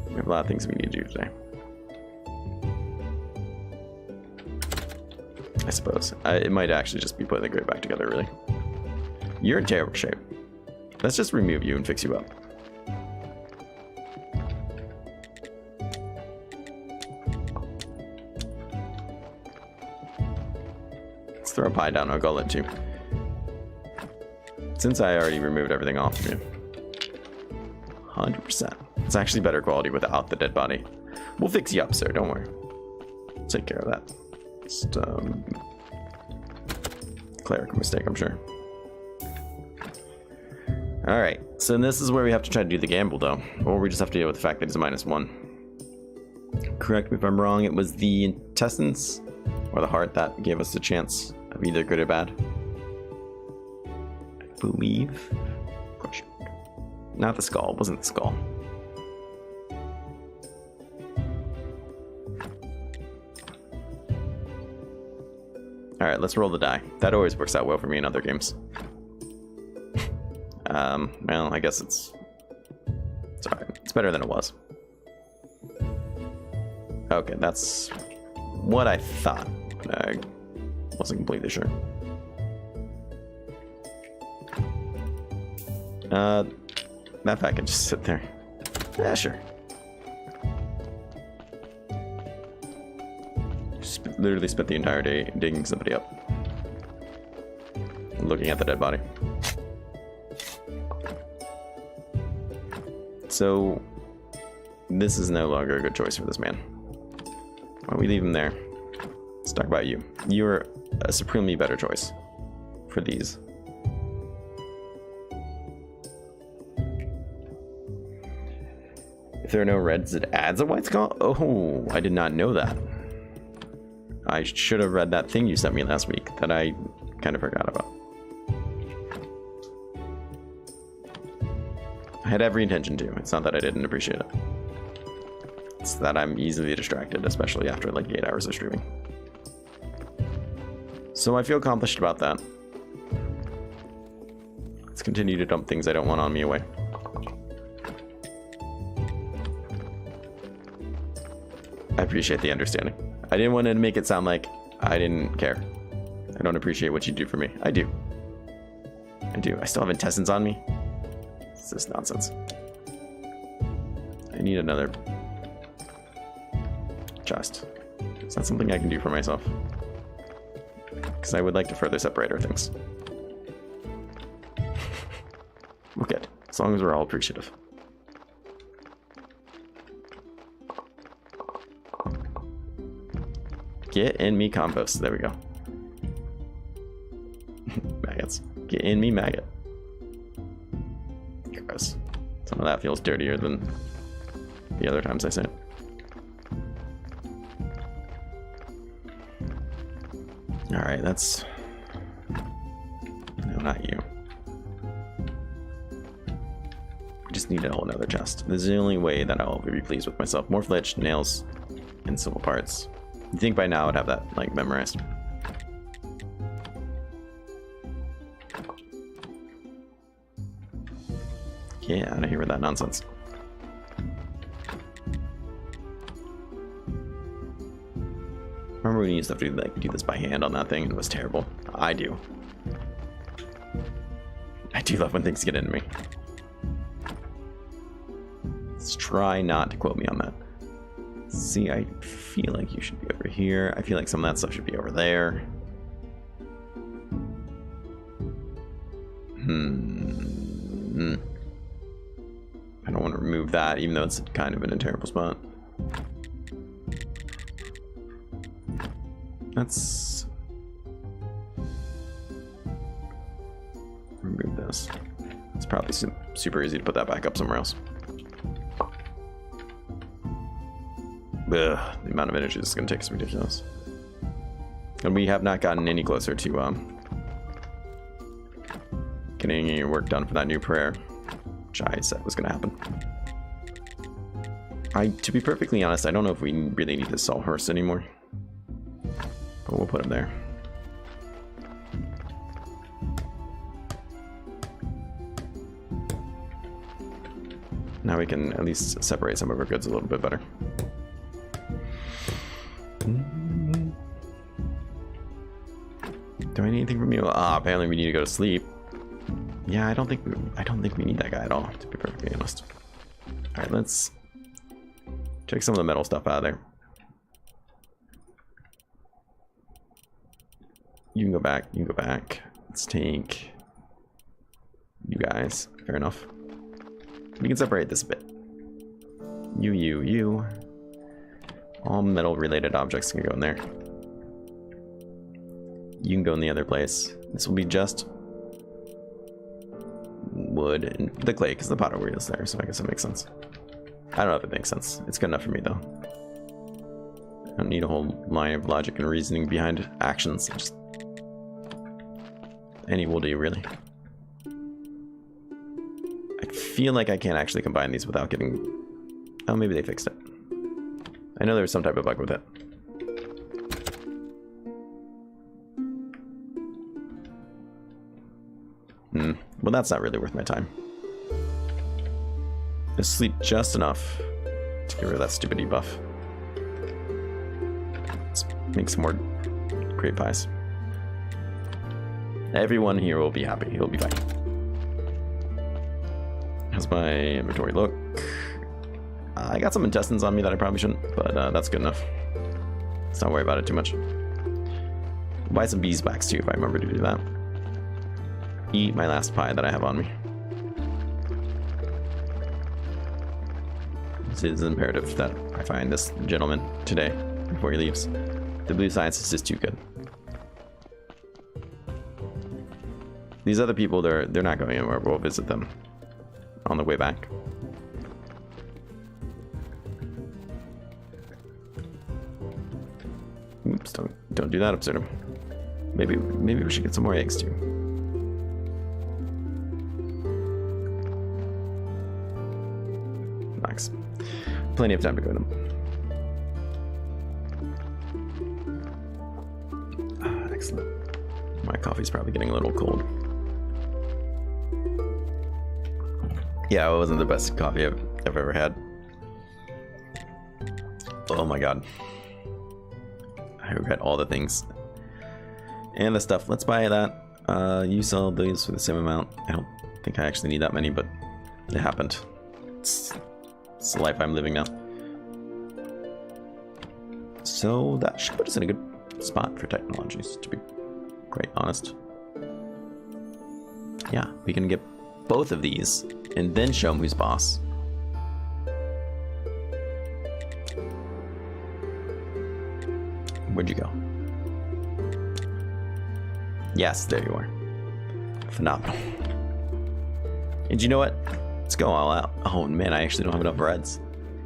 Speaker 1: We have a lot of things we need to do today. I suppose. It might actually just be putting the grave back together, really. You're in terrible shape. Let's just remove you and fix you up. Let's throw a pie down a gullet too. Since I already removed everything off of you. 100%. It's actually better quality without the dead body. We'll fix you up, sir. Don't worry. Take care of that. Just, clerical mistake, I'm sure. Alright, so this is where we have to try to do the gamble, though. Or we just have to deal with the fact that it's a -1. Correct me if I'm wrong, it was the intestines or the heart that gave us the chance of either good or bad. believe. Question. Not the skull. It wasn't the skull. Alright, let's roll the die. That always works out well for me in other games. Well, I guess it's alright. It's better than it was. Okay, that's what I thought, but I wasn't completely sure. That fact can just sit there. Yeah, sure. Literally spent the entire day digging somebody up. Looking at the dead body. So, this is no longer a good choice for this man. Why don't we leave him there? Let's talk about you. You're a supremely better choice for these. If there are no reds, it adds a white skull? Oh, I did not know that. I should have read that thing you sent me last week that I kind of forgot about. I had every intention to. It's not that I didn't appreciate it. It's that I'm easily distracted, especially after like 8 hours of streaming. So I feel accomplished about that. Let's continue to dump things I don't want on me away. I appreciate the understanding. I didn't want to make it sound like I didn't care. I don't appreciate what you do for me. I do. I do. I still have intestines on me. It's just nonsense. I need another chest. Is that something I can do for myself? Because I would like to further separate our things. We're good. As long as we're all appreciative. Get in me compost. There we go. Maggots. Get in me maggot. Gross. Some of that feels dirtier than the other times I say it. Alright, that's... No, not you. I just need a whole another chest. This is the only way that I'll be pleased with myself. More flitch, nails, and civil parts. You think by now I'd have that, like, memorized. Get out of here with that nonsense. Remember when you used to have to like do this by hand on that thing and it was terrible? I do. I do love when things get into me. Let's try not to quote me on that. See, I feel like you should be over here. I feel like some of that stuff should be over there. I don't want to remove that, even though it's kind of in a terrible spot. Let's remove this. It's probably super easy to put that back up somewhere else. Ugh, the amount of energy this is going to take is ridiculous. And we have not gotten any closer to getting any work done for that new prayer, which I said was going to happen. To be perfectly honest, I don't know if we really need to Sawhurst anymore. But we'll put him there. Now we can at least separate some of our goods a little bit better. Do I need anything from you? Ah, apparently we need to go to sleep. Yeah, I don't think we need that guy at all, to be perfectly honest. All right, let's check some of the metal stuff out of there. You can go back. You can go back. Let's take you guys. Fair enough. We can separate this a bit. You. All metal related objects can go in there. You can go in the other place. This will be just wood and the clay, because the pottery is there, so I guess it makes sense. I don't know if it makes sense. It's good enough for me, though. I don't need a whole line of logic and reasoning behind actions. Just any will do, really. feel like I can't actually combine these without getting... Oh, maybe they fixed it. I know there was some type of bug with it. Well, that's not really worth my time. Just sleep just enough to get rid of that stupid debuff. Let's make some more grape pies. Everyone here will be happy. He'll be fine. How's my inventory look? I got some intestines on me that I probably shouldn't, but that's good enough. Let's not worry about it too much. Buy some beeswax too if I remember to do that. Eat my last pie that I have on me. It is imperative that I find this gentleman today before he leaves. The blue scientist is too good. These other people, they're not going anywhere. We'll visit them on the way back. Oops! Don't do that, Absurdum. Maybe we should get some more eggs too. Max, plenty of time to go to them. Excellent. My coffee's probably getting a little cold. Yeah, it wasn't the best coffee I've ever had. Oh my god. I regret all the things. And the stuff. Let's buy that. You sell these for the same amount. I don't think I actually need that many, but it happened. It's the life I'm living now. So that should put us in a good spot for technologies, to be quite honest. Yeah, we can get both of these and then show him who's boss. Where'd you go? Yes, there you are. Phenomenal. And you know what? Let's go all out. Oh man, I actually don't have enough reds.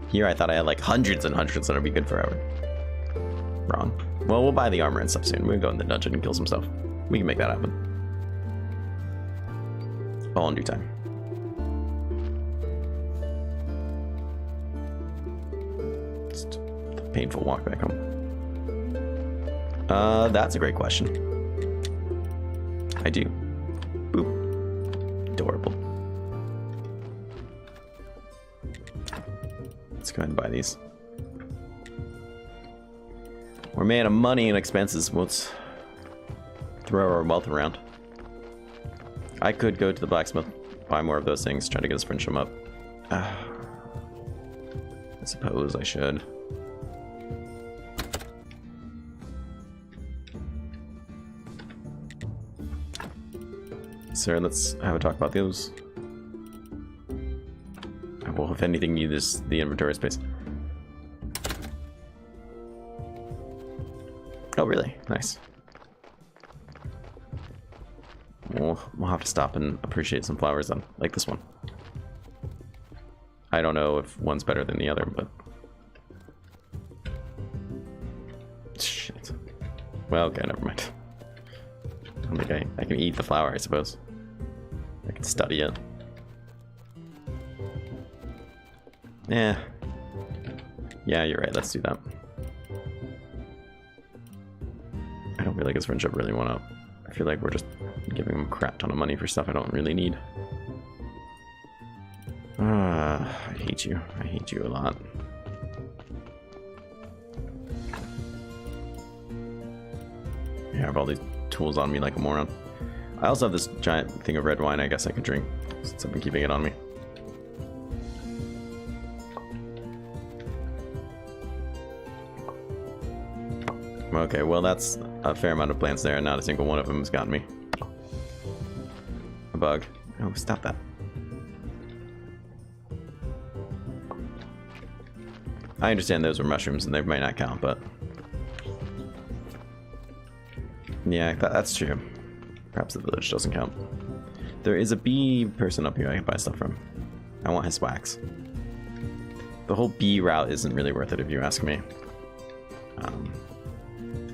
Speaker 1: Here I thought I had like hundreds and hundreds that would be good forever. Wrong. Well, we'll buy the armor and stuff soon. We're gonna go in the dungeon and kill some stuff. We can make that happen. All in due time. Just a painful walk back home. That's a great question. I do. Boop. Adorable. Let's go ahead and buy these. We're man of money and expenses. Let's throw our wealth around. I could go to the blacksmith, buy more of those things, try to get his friendship up. I suppose I should. Sir, let's have a talk about those. Well, if anything, need is the inventory space. Oh, really? Nice. We'll have to stop and appreciate some flowers then, like this one. I don't know if one's better than the other, but... Shit. Well, okay, never mind. I don't think I can eat the flower, I suppose. I can study it. Yeah. Yeah, you're right, let's do that. I don't feel like his friendship really went up. I feel like we're just giving him a crap ton of money for stuff I don't really need. I hate you. I hate you a lot. I have all these tools on me like a moron. I also have this giant thing of red wine I guess I could drink, since I've been keeping it on me. Okay, well that's a fair amount of plants there, and not a single one of them has gotten me. A bug. Oh, stop that. I understand those were mushrooms and they might not count, but... Yeah, that's true. Perhaps the village doesn't count. There is a bee person up here I can buy stuff from. I want his wax. The whole bee route isn't really worth it if you ask me.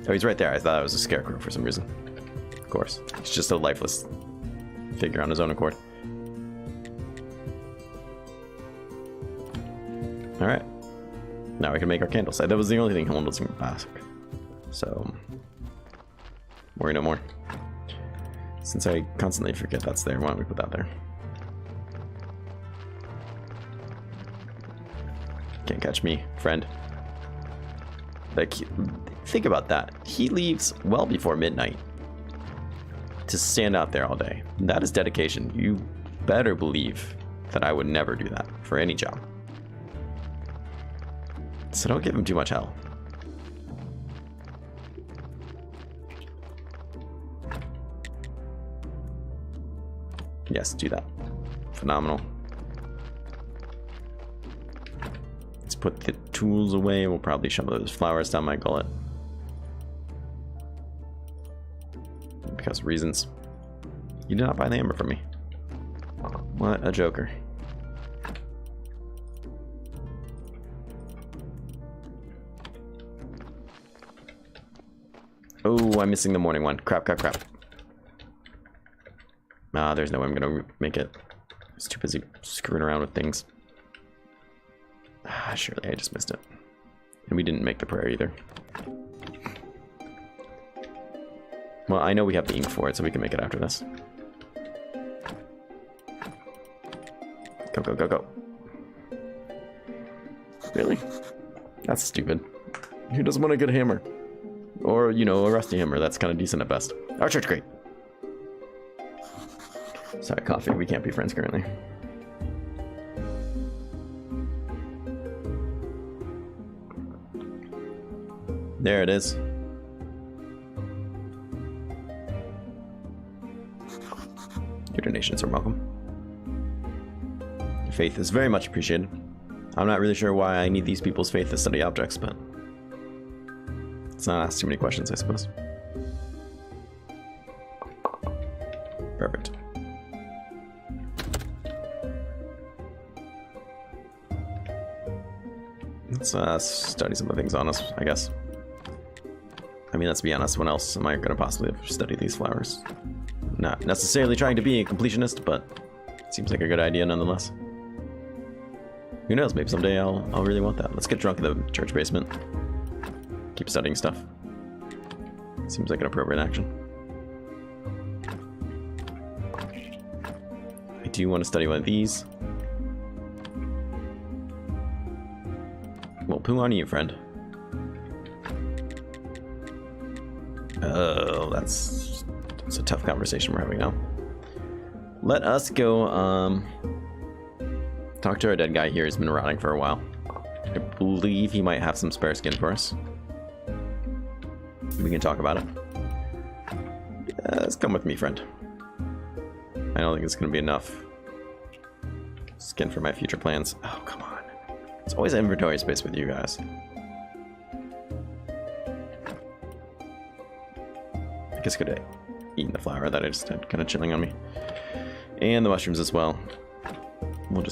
Speaker 1: Oh, he's right there. I thought it was a scarecrow for some reason. Of course. He's just a lifeless figure on his own accord. Alright. Now we can make our candles. That was the only thing Helen was going to ask. So, worry no more. Since I constantly forget that's there, why don't we put that there? Can't catch me, friend. Like, think about that. He leaves well before midnight to stand out there all day. That is dedication. You better believe that I would never do that for any job. So don't give him too much hell. Yes, do that. Phenomenal. Let's put the tools away. We'll probably shove those flowers down my gullet. Because of reasons. You did not buy the hammer from me. What a joker. Oh, I'm missing the morning one. Crap, crap, crap. Ah, there's no way I'm gonna make it. I was too busy screwing around with things. Ah, surely I just missed it. And we didn't make the prayer either. Well, I know we have the ink for it, so we can make it after this. Go, go, go, go. Really? That's stupid. Who doesn't want a good hammer? Or, you know, a rusty hammer. That's kind of decent at best. Our church, great. Sorry, coffee. We can't be friends currently. There it is. Your donations are welcome. Your faith is very much appreciated. I'm not really sure why I need these people's faith to study objects, but let's not ask too many questions, I suppose. Perfect. Let's study some of the things on us, I guess. I mean, let's be honest, when else am I going to possibly study these flowers? Not necessarily trying to be a completionist, but it seems like a good idea nonetheless. Who knows, maybe someday I'll really want that. Let's get drunk in the church basement. Keep studying stuff. Seems like an appropriate action. I do want to study one of these. Well, poo on you, friend. Oh, that's a tough conversation we're having now. Let us go, talk to our dead guy here. He's been rotting for a while. I believe he might have some spare skin for us. We can talk about it. Let's come with me, friend. I don't think it's going to be enough skin for my future plans. Oh, come on. It's always inventory space with you guys. I guess I could have eaten the flower that I just had kind of chilling on me. And the mushrooms as well. We'll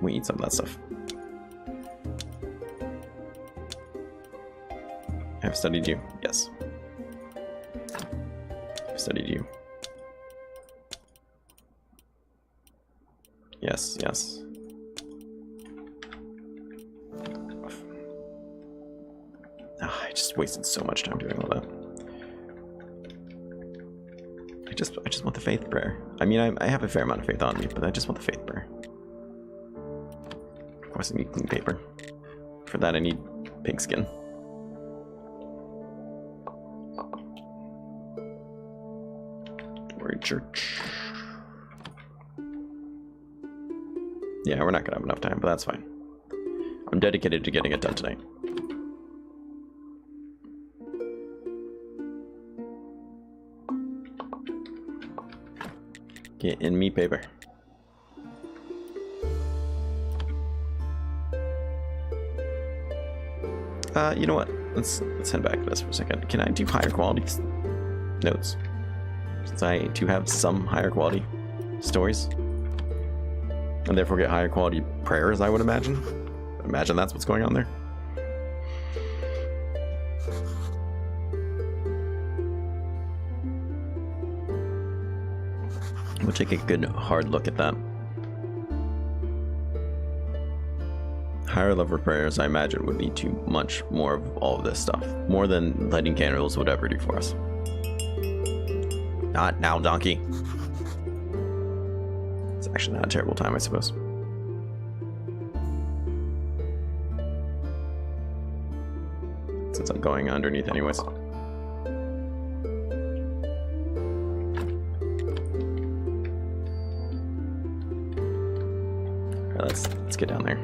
Speaker 1: eat some of that stuff. I've studied you. Yes. I've studied you. Yes, yes. Oh, I just wasted so much time doing all that. I just want the faith prayer. I mean, I have a fair amount of faith on me, but I just want the faith prayer. Of course, I need clean paper. For that, I need pig skin. We're in church. Yeah, we're not gonna have enough time, but that's fine. I'm dedicated to getting it done tonight. Get in me paper. You know what? Let's head back to this for a second. Can I do higher quality notes? Since I do have some higher quality stories. And therefore get higher quality prayers, I would imagine. Imagine that's what's going on there. We'll take a good hard look at that. Higher level prayers, I imagine, would be too much more of all of this stuff. More than lighting candles would ever do for us. Not now, donkey. It's actually not a terrible time, I suppose. Since I'm going underneath anyways. Alright, let's get down there.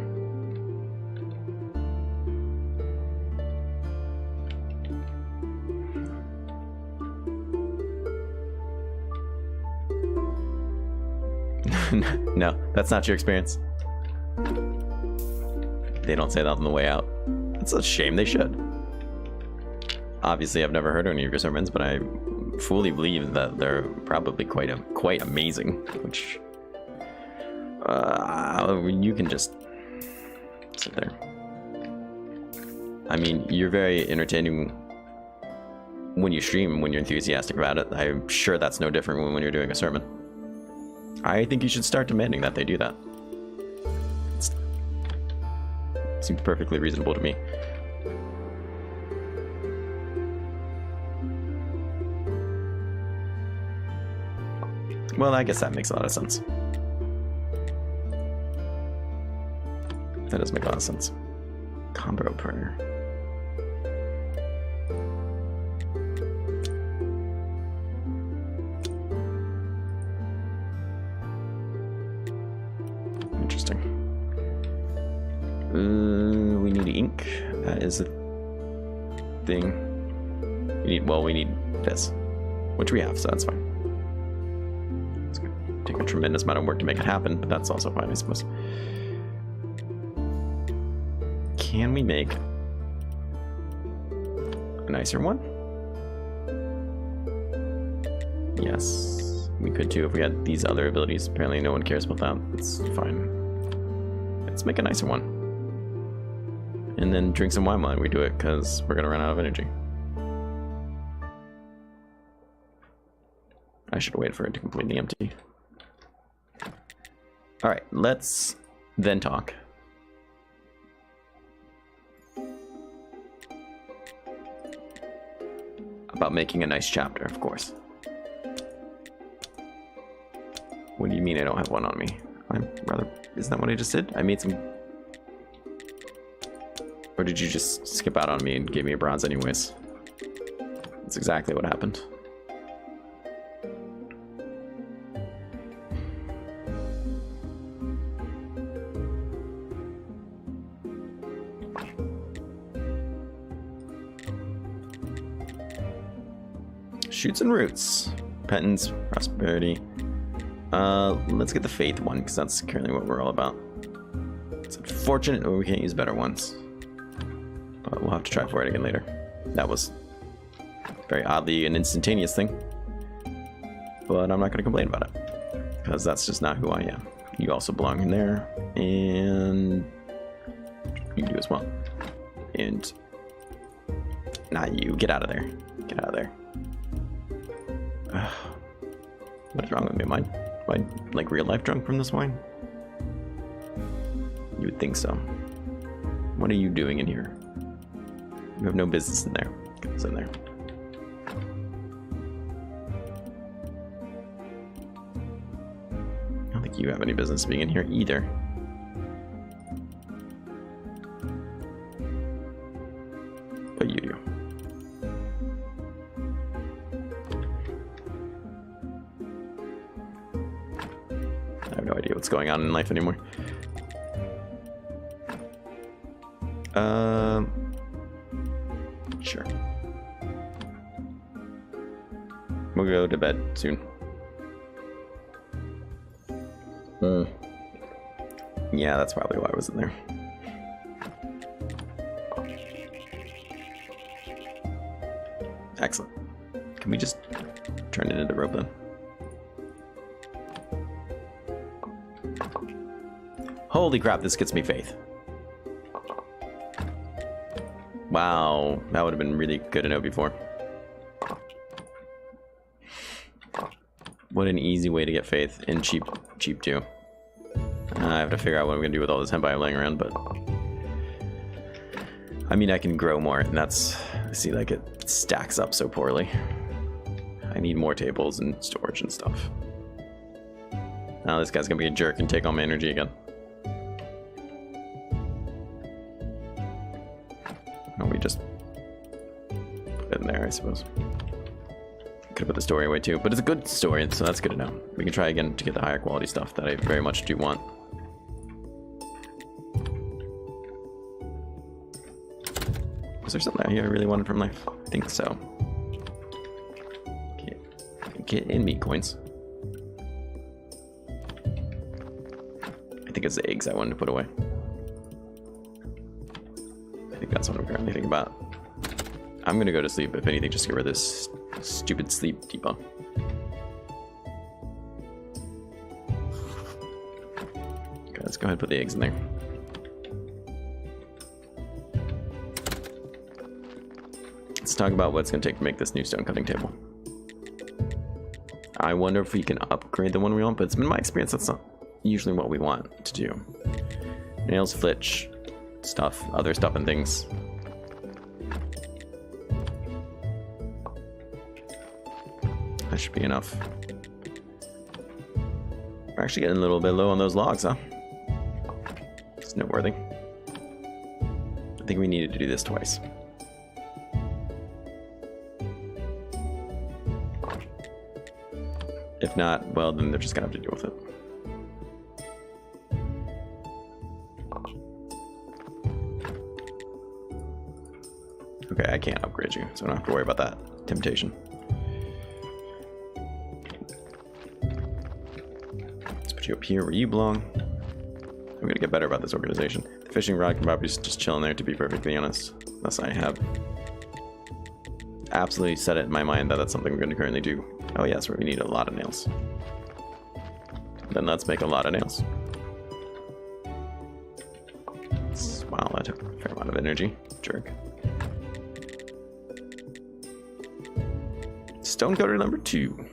Speaker 1: No, that's not your experience. They don't say that on the way out. It's a shame, they should. Obviously, I've never heard any of your sermons, but I fully believe that they're probably quite amazing. Which you can just sit there. I mean, you're very entertaining when you stream, when you're enthusiastic about it. I'm sure that's no different when you're doing a sermon. I think you should start demanding that they do that. It seems perfectly reasonable to me. Well, I guess that makes a lot of sense. That does make a lot of sense. Combo prayer. Interesting. We need ink. That is a thing. We need this, which we have, so that's fine. It's gonna take a tremendous amount of work to make it happen, but that's also fine, I suppose. Can we make a nicer one? Yes, we could too if we had these other abilities. Apparently no one cares about that. It's fine. Let's make a nicer one. And then drink some wine while we do it, because we're going to run out of energy. I should wait for it to completely empty. Alright, let's then talk. About making a nice chapter, of course. What do you mean I don't have one on me? Isn't that what I just did? I made some... Or did you just skip out on me and give me a bronze anyways? That's exactly what happened. Shoots and roots. Penance, prosperity. Let's get the faith one, because that's currently what we're all about. It's unfortunate that we can't use better ones. But we'll have to try for it again later. That was very oddly an instantaneous thing. But I'm not going to complain about it, because that's just not who I am. You also belong in there, and you do as well. And not you. Get out of there. Get out of there. What is wrong with me? Am I like real life drunk from this wine? You would think so. What are you doing in here? You have no business in there. Get this in there. I don't think you have any business being in here either. But you do. I have no idea what's going on in life anymore. Sure. We'll go to bed soon. Yeah, that's probably why I wasn't there. Excellent. Can we just turn it into rope then? Holy crap, this gets me faith. Wow, that would have been really good to know before. What an easy way to get faith, and cheap too. I have to figure out what I'm gonna do with all this henpai I'm laying around, but I mean, I can grow more, and that's... See, like, it stacks up so poorly. I need more tables and storage and stuff. Now this guy's gonna be a jerk and take all my energy again. Oh, we just put it in there, I suppose. Could have put the story away too, but it's a good story, so that's good to know. We can try again to get the higher quality stuff that I very much do want. Was there something out here I really wanted from life? I think so. Get in meat coins. I think it's the eggs I wanted to put away. I think that's what I'm currently thinking about. I'm gonna go to sleep, if anything, just get rid of this stupid sleep depot. Okay, let's go ahead and put the eggs in there. Let's talk about what it's gonna take to make this new stone cutting table. I wonder if we can upgrade the one we want, but it's been my experience that's not usually what we want to do. Nails, flitch, stuff, other stuff and things. That should be enough. We're actually getting a little bit low on those logs, huh? It's noteworthy. I think we needed to do this twice. If not, well, then they're just gonna have to deal with it. Okay, I can't upgrade you, so I don't have to worry about that temptation. Let's put you up here where you belong. I'm gonna get better about this organization. The fishing rod can probably just chill in there, to be perfectly honest. Unless I have absolutely set it in my mind that that's something we're gonna currently do. Oh yes, where we need a lot of nails. Then let's make a lot of nails. Wow, that took a fair amount of energy. Jerk. Stone cutter number 2.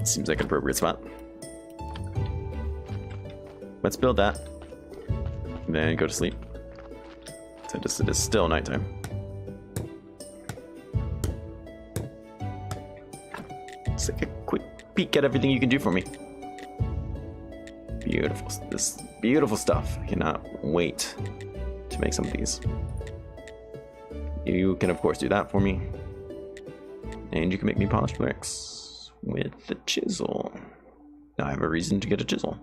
Speaker 1: Seems like an appropriate spot. Let's build that. And then go to sleep. So it is still nighttime. Let's take a quick peek at everything you can do for me. Beautiful. This beautiful stuff. I cannot wait to make some of these. You can, of course, do that for me. And you can make me polished bricks with the chisel. Now I have a reason to get a chisel.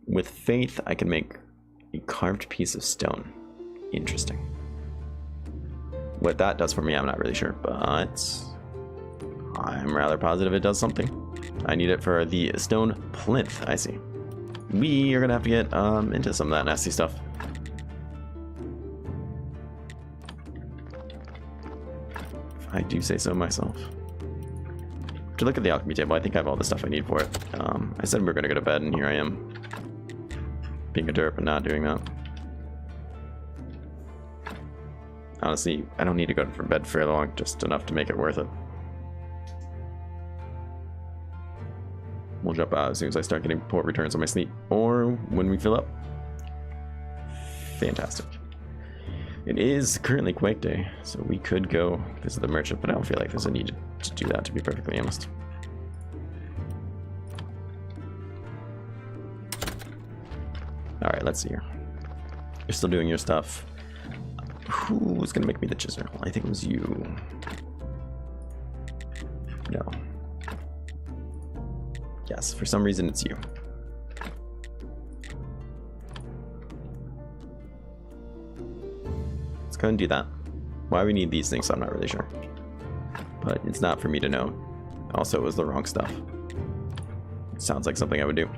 Speaker 1: With faith, I can make a carved piece of stone. Interesting. What that does for me, I'm not really sure, but I'm rather positive it does something. I need it for the stone plinth. I see. We are gonna have to get into some of that nasty stuff. If I do say so myself. To look at the alchemy table, I think I have all the stuff I need for it. I said we were gonna go to bed, and here I am, being a derp and not doing that. Honestly, I don't need to go to bed for long, just enough to make it worth it. We'll jump out as soon as I start getting port returns on my sleep, or when we fill up. Fantastic. It is currently Quake Day, so we could go visit the merchant, but I don't feel like there's a need to do that, to be perfectly honest. Alright, let's see here. You're still doing your stuff. Who was gonna make me the chisel? I think it was you. No. Yes, for some reason it's you. Let's go and do that. Why we need these things, I'm not really sure. But it's not for me to know. Also, it was the wrong stuff. It sounds like something I would do.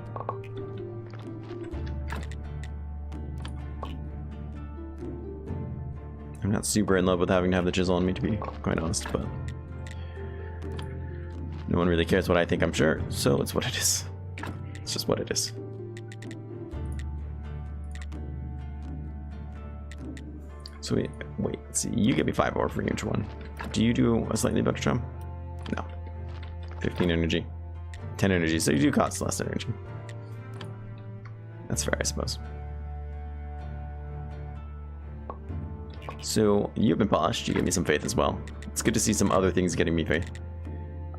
Speaker 1: I'm not super in love with having to have the chisel on me, to be quite honest, but no one really cares what I think, I'm sure, so it's what it is. It's just what it is. So wait, let's see, you give me 5 ore for each one. Do you do a slightly better job? No. 15 energy. 10 energy, so you do cost less energy. That's fair, I suppose. So, you've been polished. You gave me some faith as well. It's good to see some other things getting me faith.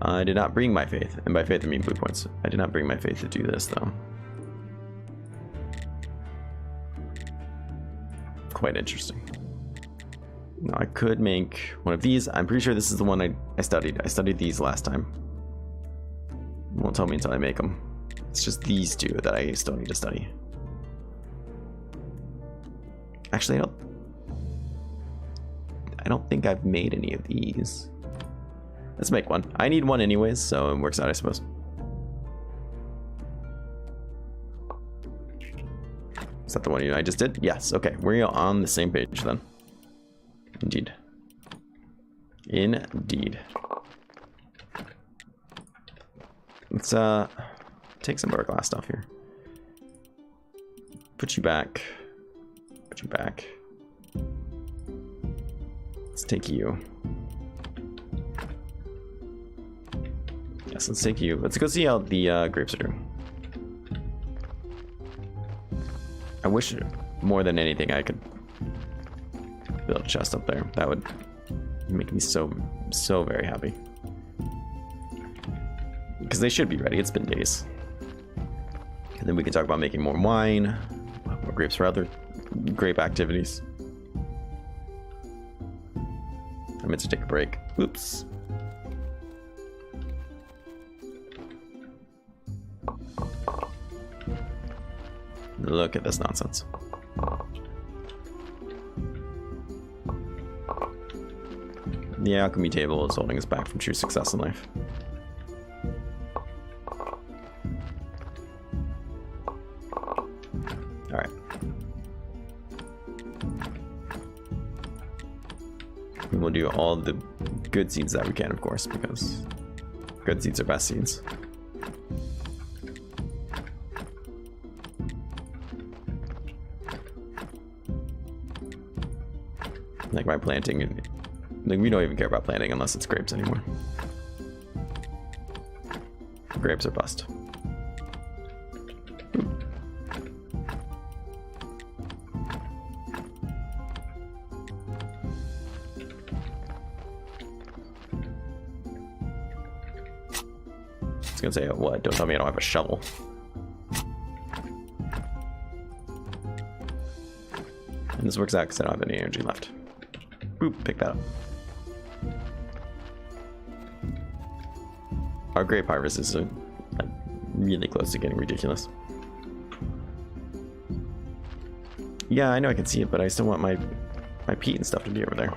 Speaker 1: I did not bring my faith. And by faith, I mean blue points. I did not bring my faith to do this, though. Quite interesting. Now, I could make one of these. I'm pretty sure this is the one I studied. I studied these last time. It won't tell me until I make them. It's just these two that I still need to study. Actually, I don't think I've made any of these. Let's make one. I need one anyways, so it works out, I suppose. Is that the one I just did? Yes, okay. We're on the same page then. Indeed. Indeed. Let's take some of our glass stuff here. Put you back. Put you back. Let's take you. Yes, let's take you. Let's go see how the grapes are doing. I wish more than anything I could build a chest up there. That would make me so very happy. Because they should be ready. It's been days. And then we can talk about making more wine, more grapes for other grape activities. I meant to take a break. Oops. Look at this nonsense. The alchemy table is holding us back from true success in life. Alright. We will do all the good seeds that we can, of course, because good seeds are best seeds. Like my planting, like we don't even care about planting unless it's grapes anymore. Grapes are bust. I was gonna say, what? Don't tell me I don't have a shovel. And this works out because I don't have any energy left. Boop, pick that up. Our grape harvest is like really close to getting ridiculous. Yeah, I know I can see it, but I still want my peat and stuff to be over there.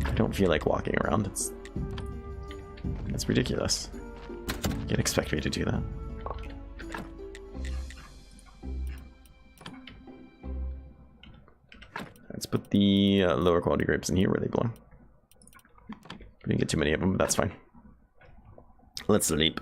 Speaker 1: I don't feel like walking around. It's ridiculous. You can't expect me to do that. Let's put the lower quality grapes in here where they belong. We didn't get too many of them, but that's fine. Let's sleep.